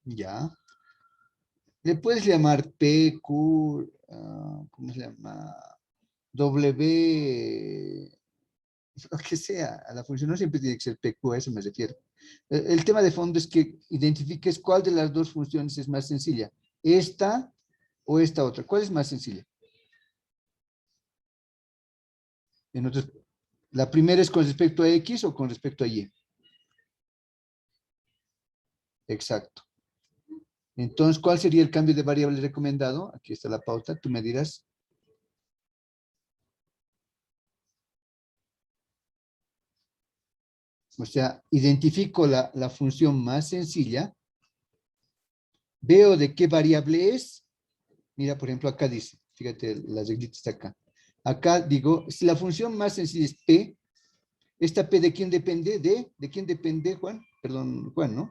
Ya. Le puedes llamar P, Q, ¿cómo se llama? W, lo que sea. A la función no siempre tiene que ser P, Q, a eso me refiero. El tema de fondo es que identifiques cuál de las dos funciones es más sencilla. ¿Esta o esta otra? ¿Cuál es más sencilla? En otros, ¿la primera es con respecto a X o con respecto a Y? Exacto. Entonces, ¿cuál sería el cambio de variable recomendado? Aquí está la pauta, tú me dirás. O sea, identifico la función más sencilla, veo de qué variable es. Mira, por ejemplo, acá dice, fíjate, las reglitas acá. Acá digo, si la función más sencilla es P, ¿esta P de quién depende? ¿De quién depende, Juan? Perdón, Juan, ¿no?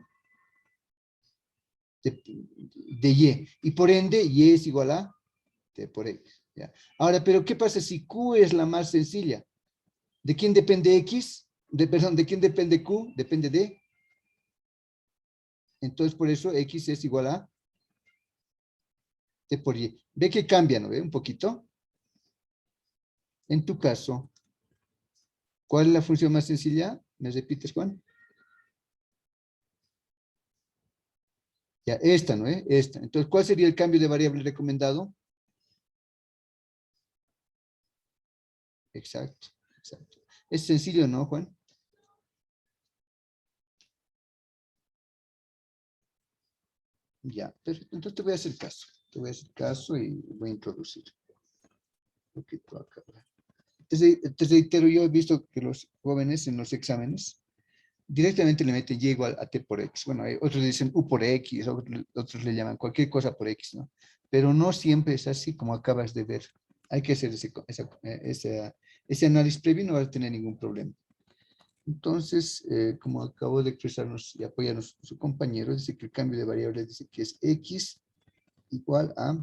De Y. Y por ende, Y es igual a T por X. ¿Ya? Ahora, pero ¿qué pasa si Q es la más sencilla? ¿De quién depende X? Perdón, ¿de quién depende Q? Depende de. Entonces, por eso X es igual a T por Y. Ve que cambia, ¿no ve? Un poquito. En tu caso, ¿cuál es la función más sencilla? ¿Me repites, Juan? Ya, esta, ¿no? Esta. Entonces, ¿cuál sería el cambio de variable recomendado? Exacto, exacto. Es sencillo, ¿no, Juan? Ya, perfecto. Entonces te voy a hacer caso. Te voy a hacer caso y voy a introducir. Lo que tú acabas. Te reitero, yo he visto que los jóvenes en los exámenes directamente le meten y igual a t por x. Bueno, otros dicen u por x, otros le llaman cualquier cosa por x, ¿no? Pero no siempre es así como acabas de ver. Hay que hacer ese análisis previo y no vas a tener ningún problema. Entonces, como acabo de expresarnos y apoyarnos su compañero, dice que el cambio de variables dice que es x igual a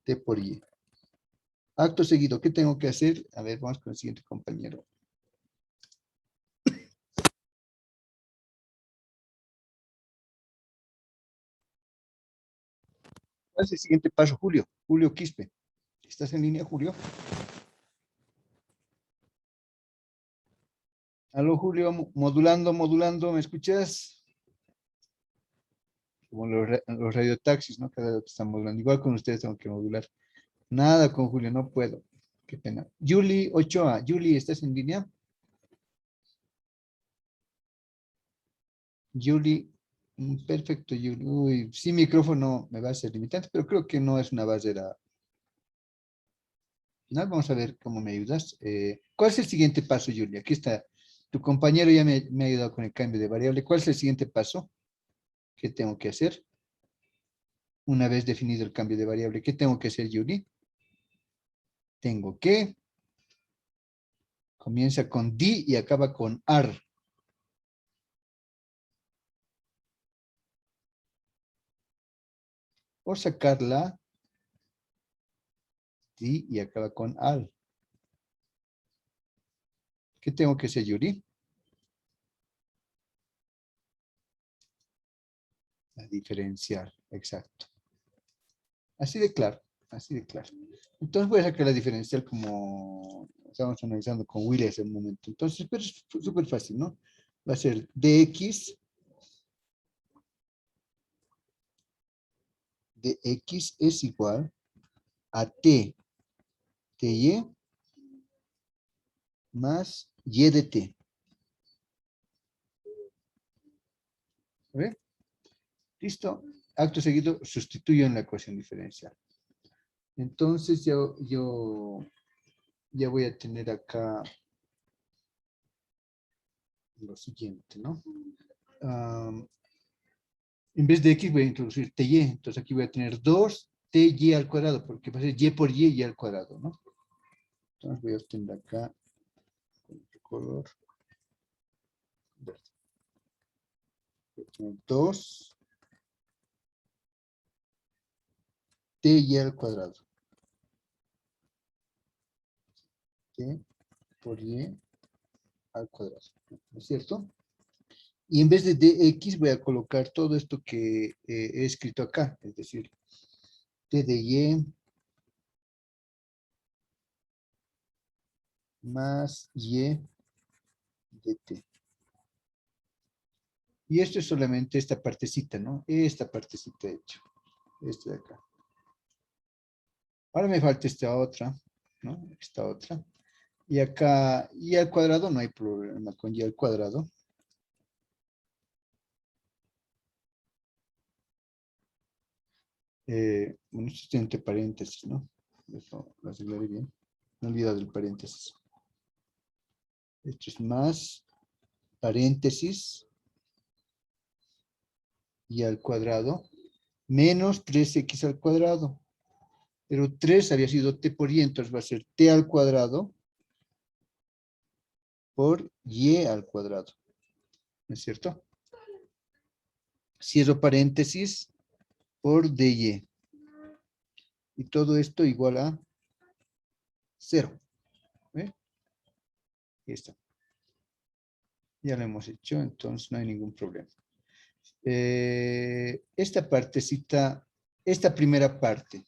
t por y. Acto seguido, ¿qué tengo que hacer? A ver, vamos con el siguiente compañero. ¿Cuál es el siguiente paso, Julio? Julio Quispe. ¿Estás en línea, Julio? Aló, Julio, modulando, ¿me escuchas? Como los radiotaxis, ¿no? Cada vez están modulando. Igual con ustedes tengo que modular. Nada con Julio, no puedo. Qué pena. Julie Ochoa. Julie, ¿estás en línea? Julie, perfecto, Julie. Uy, sin micrófono me va a ser limitante, pero creo que no es una barrera. No, vamos a ver cómo me ayudas. ¿Cuál es el siguiente paso, Julie? Aquí está. Tu compañero ya me ha ayudado con el cambio de variable. ¿Cuál es el siguiente paso? ¿Qué tengo que hacer? Una vez definido el cambio de variable, ¿qué tengo que hacer, Julie? Tengo que, comienza con D y acaba con AR. O sacarla, D y acaba con AR. ¿Qué tengo que hacer, Yuri? La diferencial, exacto. Así de claro, así de claro. Entonces voy a sacar la diferencial como estamos analizando con Willy hace un momento. Entonces, pero es súper fácil, ¿no? Va a ser dx es igual a ty más y de t. ¿Ve? Listo. Acto seguido, sustituyo en la ecuación diferencial. Entonces yo ya voy a tener acá lo siguiente, ¿no? En vez de x voy a introducir ty. Entonces aquí voy a tener 2ty al cuadrado, porque va a ser y por y al cuadrado, ¿no? Entonces voy a obtener acá con otro color verde. Voy a tener 2 dy al cuadrado. T por y al cuadrado, ¿no es cierto? Y en vez de dx voy a colocar todo esto que he escrito acá, es decir, t de y más y de t. Y esto es solamente esta partecita, ¿no? Esta partecita de hecho. Esto de acá. Ahora me falta esta otra, ¿no? Esta otra. Y acá, y al cuadrado no hay problema con y al cuadrado. Bueno, esto está entre paréntesis, ¿no? Eso lo arreglaré bien. No olvido del paréntesis. Esto es más paréntesis y al cuadrado menos 3x al cuadrado. Pero 3 había sido t por y, entonces va a ser t al cuadrado por y al cuadrado. ¿No es cierto? Cierro paréntesis por dy. Y todo esto igual a 0. ¿Ve? Ahí está. Ya lo hemos hecho, entonces no hay ningún problema. Esta partecita, esta primera parte,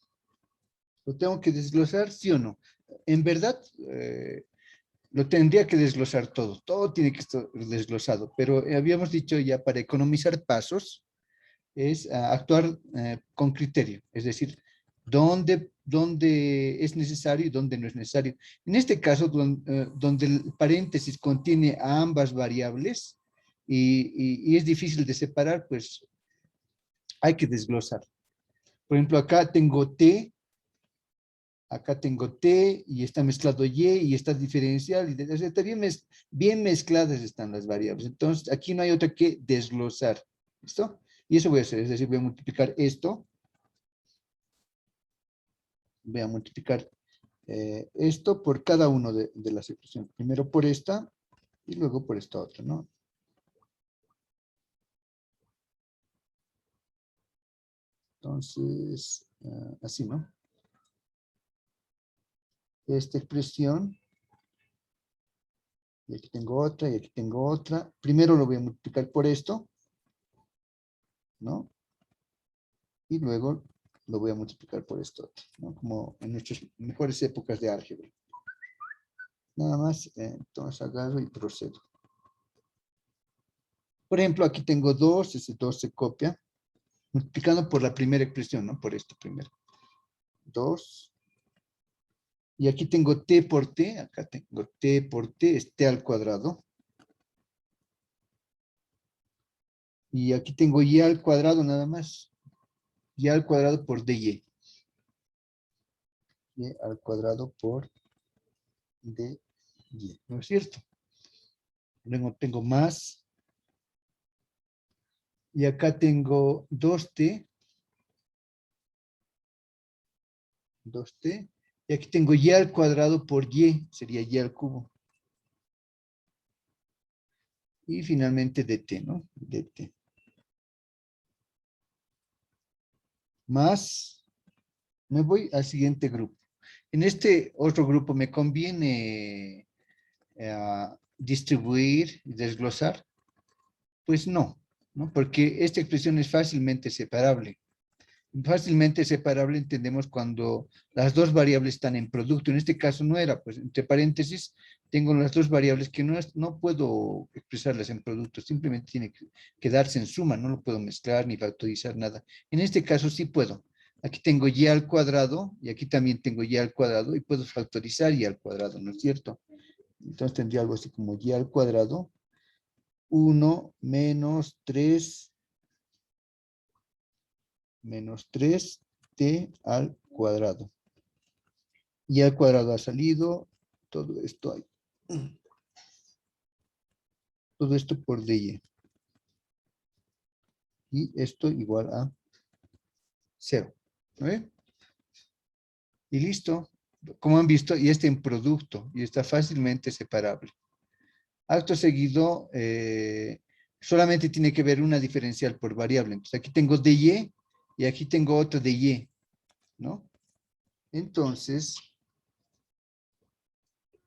¿lo tengo que desglosar, sí o no? En verdad, lo tendría que desglosar todo. Todo tiene que estar desglosado, pero habíamos dicho ya para economizar pasos, es actuar con criterio, es decir, dónde es necesario y dónde no es necesario. En este caso, donde el paréntesis contiene a ambas variables y es difícil de separar, pues hay que desglosar. Por ejemplo, acá tengo T y está mezclado Y está diferencial, y está bien mezcladas están las variables. Entonces, aquí no hay otra que desglosar. ¿Listo? Y eso voy a hacer, es decir, voy a multiplicar esto. Voy a multiplicar esto por cada uno de las expresiones. Primero por esta y luego por esta otra, ¿no? Entonces, así, ¿no? Esta expresión, y aquí tengo otra, y aquí tengo otra. Primero lo voy a multiplicar por esto, ¿no? Y luego lo voy a multiplicar por esto otro, ¿no? Como en nuestras mejores épocas de álgebra. Nada más, entonces agarro y procedo. Por ejemplo, aquí tengo 2, ese 2 se copia, multiplicando por la primera expresión, ¿no? Por esto primero. 2. Y aquí tengo t por t, acá tengo t por t, es t al cuadrado. Y aquí tengo y al cuadrado nada más. Y al cuadrado por dy. Y al cuadrado por dy. ¿No es cierto? Luego tengo más. Y acá tengo 2t. 2t. Y aquí tengo y al cuadrado por y, sería y al cubo. Y finalmente dt, ¿no? dt. Más, me voy al siguiente grupo. En este otro grupo me conviene distribuir y desglosar. Pues no, ¿no? Porque esta expresión es fácilmente separable. Fácilmente separable entendemos cuando las dos variables están en producto. En este caso no era, pues entre paréntesis tengo las dos variables que no puedo expresarlas en producto, simplemente tiene que quedarse en suma, no lo puedo mezclar ni factorizar nada. En este caso sí puedo. Aquí tengo y al cuadrado y aquí también tengo y al cuadrado y puedo factorizar y al cuadrado, ¿no es cierto? Entonces tendría algo así como y al cuadrado 1 menos 3 menos 3t al cuadrado. Y al cuadrado ha salido todo esto ahí. Todo esto por dy. Y esto igual a 0. ¿No ve? Y listo. Como han visto, y está en producto y está fácilmente separable. Acto seguido, solamente tiene que ver una diferencial por variable. Entonces aquí tengo dy y aquí tengo otro dy. ¿no? Entonces,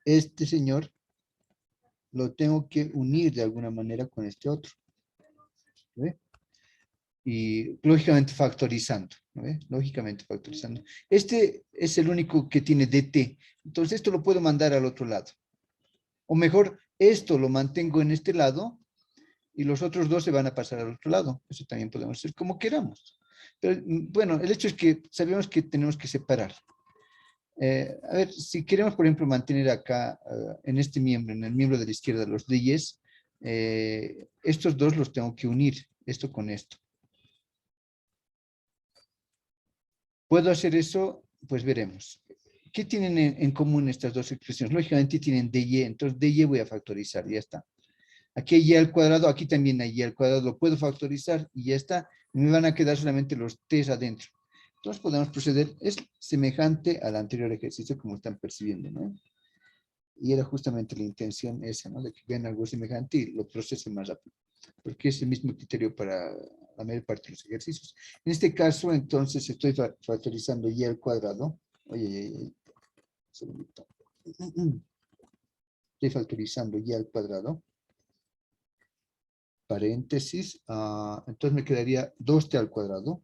este señor lo tengo que unir de alguna manera con este otro. ¿Ve? Y lógicamente factorizando. ¿No ve? Lógicamente factorizando. Este es el único que tiene dt. Entonces, esto lo puedo mandar al otro lado. O mejor, esto lo mantengo en este lado y los otros dos se van a pasar al otro lado. Eso también podemos hacer como queramos. Pero, bueno, el hecho es que sabemos que tenemos que separar. A ver, si queremos, por ejemplo, mantener acá, en este miembro, en el miembro de la izquierda, los DYs, estos dos los tengo que unir, esto con esto. ¿Puedo hacer eso? Pues veremos. ¿Qué tienen en común estas dos expresiones? Lógicamente tienen dy, entonces dy voy a factorizar, ya está. Aquí hay y al cuadrado, aquí también hay y al cuadrado, lo puedo factorizar y ya está. Me van a quedar solamente los t's adentro. Entonces podemos proceder, es semejante al anterior ejercicio como están percibiendo, ¿no? Y era justamente la intención esa, ¿no? De que vean algo semejante y lo procesen más rápido. Porque es el mismo criterio para la mayor parte de los ejercicios. En este caso, entonces, estoy factorizando y al cuadrado. Oye, un segundito. Estoy factorizando y al cuadrado. Paréntesis. Entonces me quedaría 2t al cuadrado.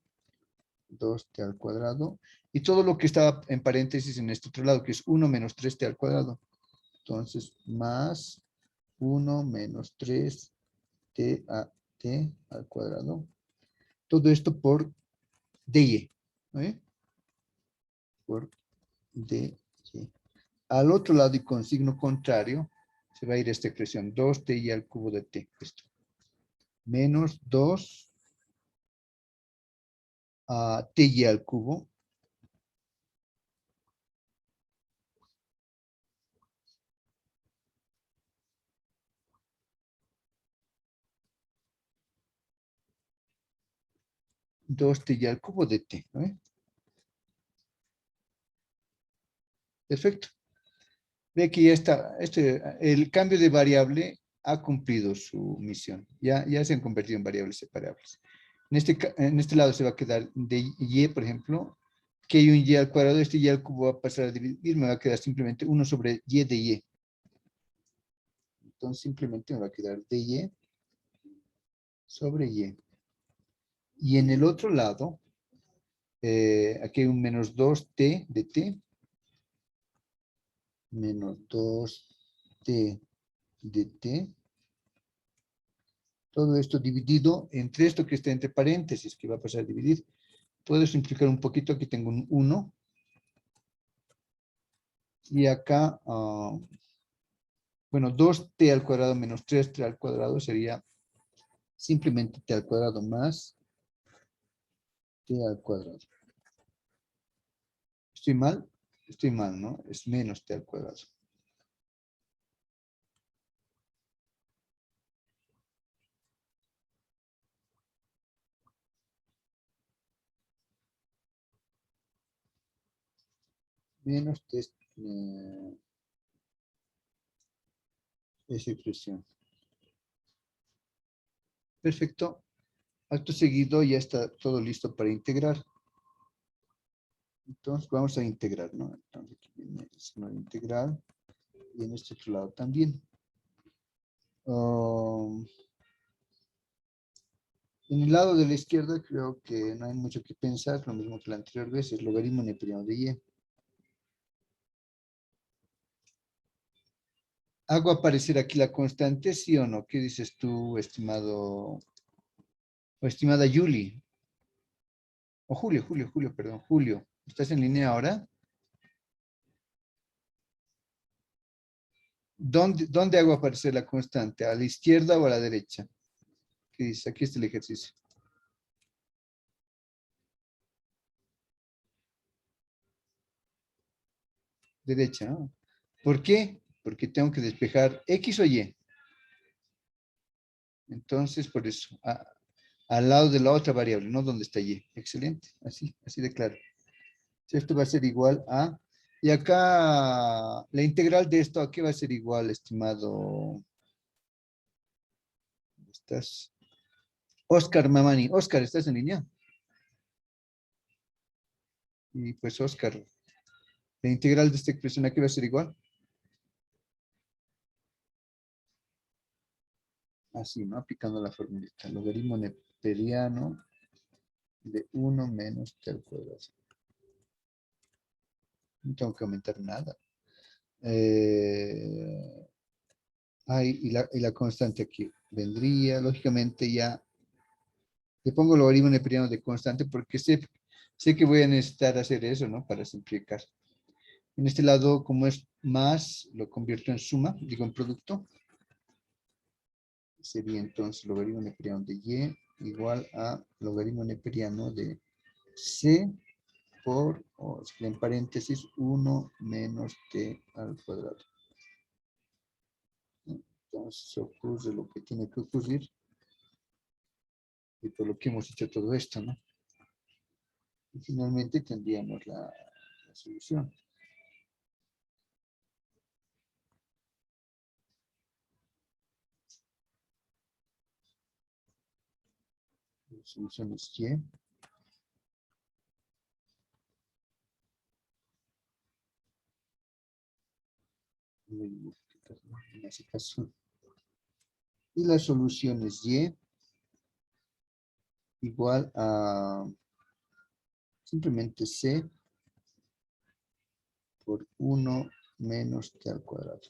2t al cuadrado. Y todo lo que estaba en paréntesis en este otro lado, que es 1 menos 3t al cuadrado. Entonces, más 1 menos 3 t al cuadrado. Todo esto por dy. ¿Eh? Por dy. Al otro lado y con signo contrario, se va a ir esta expresión 2t al cubo de t. Esto. Menos 2 a t al cubo. Dos t al cubo de t. ¿No? Perfecto. Ve que ya está, el cambio de variable ha cumplido su misión. Ya se han convertido en variables separables. En este lado se va a quedar de y, por ejemplo, que hay un y al cuadrado, este y al cubo va a pasar a dividir, me va a quedar simplemente 1 sobre y de y. Entonces simplemente me va a quedar de y sobre y. Y en el otro lado, aquí hay un menos 2t de t, menos 2t de t. Todo esto dividido entre esto que está entre paréntesis, que va a pasar a dividir. Puedo simplificar un poquito, aquí tengo un 1. Y acá, bueno, 2t al cuadrado menos 3t al cuadrado sería simplemente t al cuadrado más t al cuadrado. ¿Estoy mal? Estoy mal, ¿no? Es menos t al cuadrado. Menos t, esa expresión. Perfecto. Acto seguido ya está todo listo para integrar. Entonces vamos a integrar, ¿no? Entonces aquí viene el signo de integral y en este otro lado también. En el lado de la izquierda creo que no hay mucho que pensar, lo mismo que la anterior vez, es logaritmo neperiano de y. ¿Hago aparecer aquí la constante, sí o no? ¿Qué dices tú, estimado, o estimada Julie? O Julio, perdón, Julio. ¿Estás en línea ahora? ¿Dónde hago aparecer la constante? ¿A la izquierda o a la derecha? ¿Qué dice? Aquí está el ejercicio. Derecha, ¿no? ¿Por qué? Porque tengo que despejar X o Y. Entonces, por eso, al lado de la otra variable, no donde está Y. Excelente, así de claro. Esto va a ser igual a, y acá la integral de esto, ¿a qué va a ser igual, estimado? ¿Estás? Oscar Mamani. Oscar, ¿estás en línea? Y pues, Oscar, la integral de esta expresión aquí va a ser igual. Así, ¿no? Aplicando la formulita. Logaritmo neperiano de 1 menos t al cuadrado. No tengo que aumentar nada. Y la constante aquí vendría, lógicamente ya. Le pongo logaritmo neperiano de constante porque sé que voy a necesitar hacer eso, ¿no? Para simplificar. En este lado, como es más, lo convierto en suma, digo en producto. Sería entonces logaritmo neperiano de y igual a logaritmo neperiano de c por, o en paréntesis, 1 menos t al cuadrado. Entonces ocurre lo que tiene que ocurrir y por lo que hemos hecho todo esto, ¿no? Y finalmente tendríamos la solución. La solución es y. En ese caso. Y la solución es y igual a simplemente c por 1 menos t al cuadrado.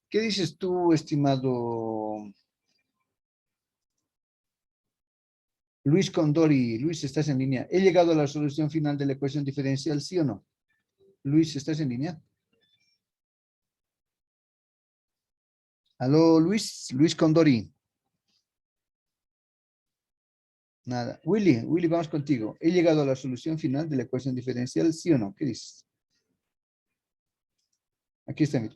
¿Qué dices tú, estimado Luis Condori? Luis, ¿estás en línea? ¿He llegado a la solución final de la ecuación diferencial, sí o no? Luis, ¿estás en línea? Aló, Luis, Luis Condori. Nada. Willy, vamos contigo. ¿He llegado a la solución final de la ecuación diferencial, sí o no? ¿Qué dices? Aquí está, mira.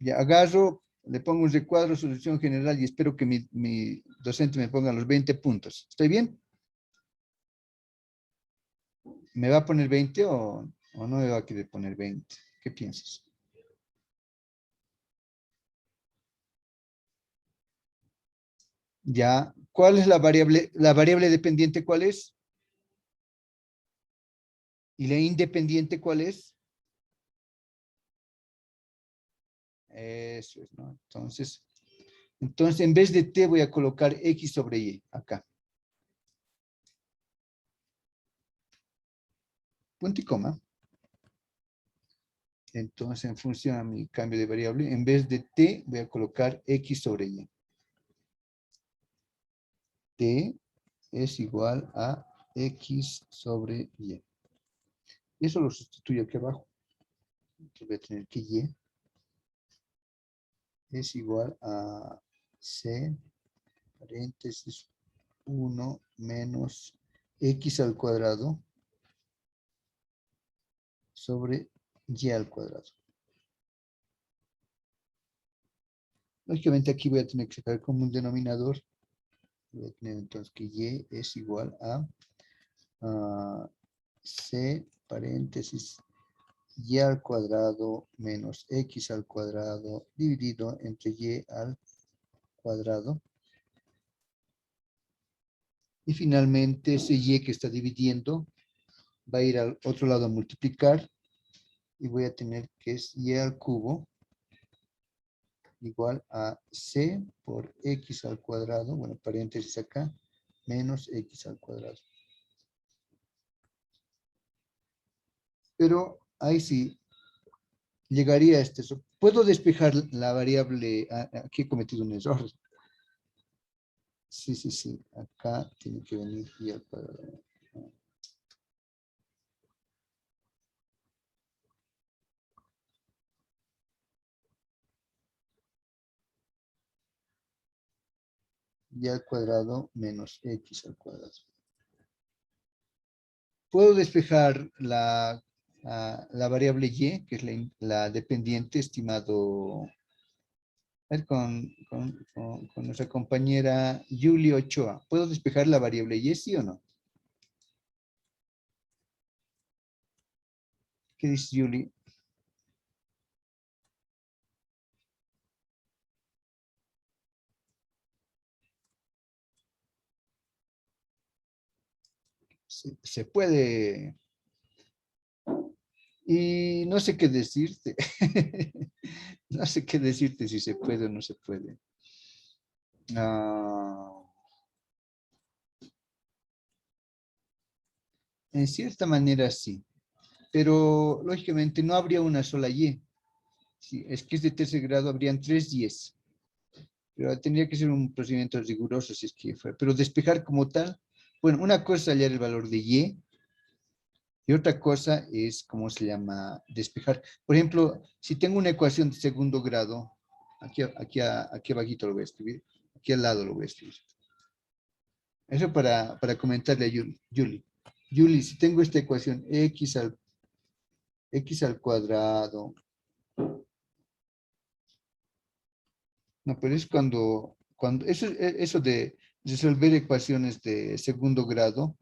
Ya agarro, le pongo un recuadro, solución general y espero que mi docente me ponga los 20 puntos. ¿Estoy bien? ¿Me va a poner 20 o no me va a querer poner 20? ¿Qué piensas? Ya. ¿Cuál es la variable? ¿La variable dependiente cuál es? ¿Y la independiente cuál es? Eso es, ¿no? Entonces, en vez de t voy a colocar x sobre y acá. Punto y coma. Entonces, en función a mi cambio de variable, en vez de t voy a colocar x sobre y. T es igual a x sobre y. Eso lo sustituyo aquí abajo. Entonces voy a tener que y es igual a c, paréntesis, 1 menos x al cuadrado sobre y al cuadrado. Lógicamente aquí voy a tener que sacar como un denominador. Voy a tener entonces que y es igual a c, paréntesis, y al cuadrado menos x al cuadrado dividido entre y al cuadrado. Y finalmente ese y que está dividiendo va a ir al otro lado a multiplicar y voy a tener que es y al cubo igual a c por x al cuadrado, bueno, paréntesis acá, menos x al cuadrado. Pero ahí sí, llegaría a este. Puedo despejar la variable, aquí he cometido un error. Sí, acá tiene que venir y al cuadrado. Y al cuadrado menos x al cuadrado. Puedo despejar la variable y, que es la dependiente, estimado, a ver, con nuestra compañera Julie Ochoa. ¿Puedo despejar la variable y, sí o no? ¿Qué dice Julie? Se puede. Y no sé qué decirte. No sé qué decirte si se puede o no se puede. Ah, en cierta manera sí, pero lógicamente no habría una sola Y. Si es que es de tercer grado, habrían tres Y's. Pero tendría que ser un procedimiento riguroso si es que fuera. Pero despejar como tal, bueno, una cosa es hallar el valor de y otra cosa es, ¿cómo se llama? Despejar. Por ejemplo, si tengo una ecuación de segundo grado, aquí abajito lo voy a escribir, aquí al lado lo voy a escribir. Eso para comentarle a Yuli. Yuli, si tengo esta ecuación x al cuadrado, no, pero es cuando eso de resolver ecuaciones de segundo grado,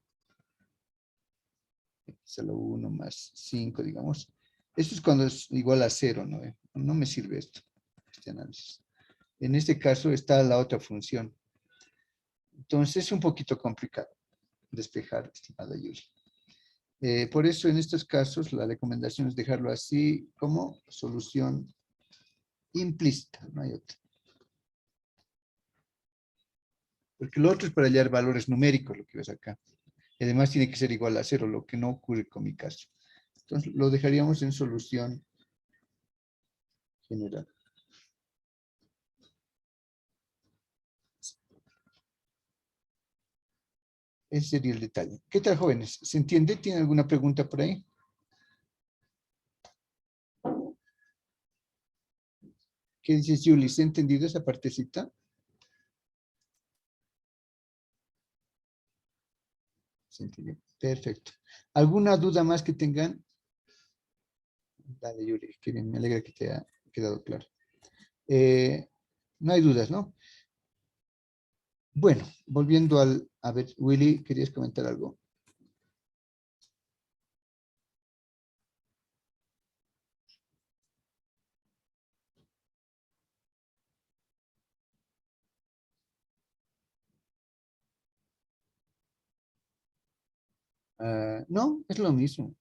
solo 1 más 5, digamos. Esto es cuando es igual a 0, ¿no? No me sirve este análisis. En este caso está la otra función. Entonces es un poquito complicado despejar, estimada Yuri. Por eso en estos casos la recomendación es dejarlo así como solución implícita, no hay otra. Porque lo otro es para hallar valores numéricos, lo que ves acá. Y además tiene que ser igual a 0, lo que no ocurre con mi caso. Entonces lo dejaríamos en solución general. Ese sería el detalle. ¿Qué tal, jóvenes? ¿Se entiende? ¿Tienen alguna pregunta por ahí? ¿Qué dices, Julie? ¿Se ha entendido esa partecita? ¿Se entendió? Perfecto. ¿Alguna duda más que tengan? Dale, Julie, que bien, me alegra que te haya quedado claro. No hay dudas, ¿no? Bueno, volviendo a ver, Willy, ¿querías comentar algo? No, es lo mismo.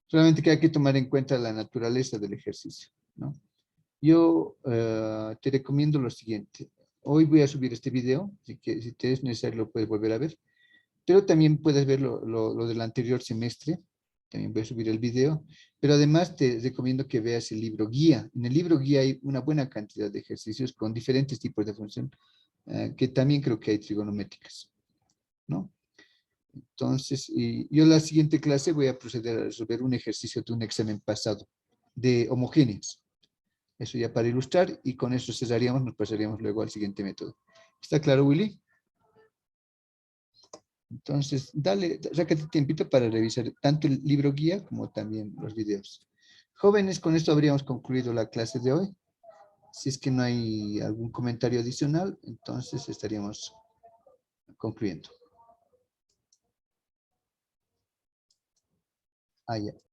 Solamente que hay que tomar en cuenta la naturaleza del ejercicio, ¿no? Yo te recomiendo lo siguiente. Hoy voy a subir este video, así que si te es necesario lo puedes volver a ver. Pero también puedes ver lo del anterior semestre. También voy a subir el video. Pero además te recomiendo que veas el libro guía. En el libro guía hay una buena cantidad de ejercicios con diferentes tipos de función, que también creo que hay trigonométricas, ¿no? Entonces, yo en la siguiente clase voy a proceder a resolver un ejercicio de un examen pasado de homogéneos. Eso ya para ilustrar y con eso cesaríamos, nos pasaríamos luego al siguiente método. ¿Está claro, Willy? Entonces, dale, sácate tiempito para revisar tanto el libro guía como también los videos. Jóvenes, con esto habríamos concluido la clase de hoy. Si es que no hay algún comentario adicional, entonces estaríamos concluyendo. Ah, ya.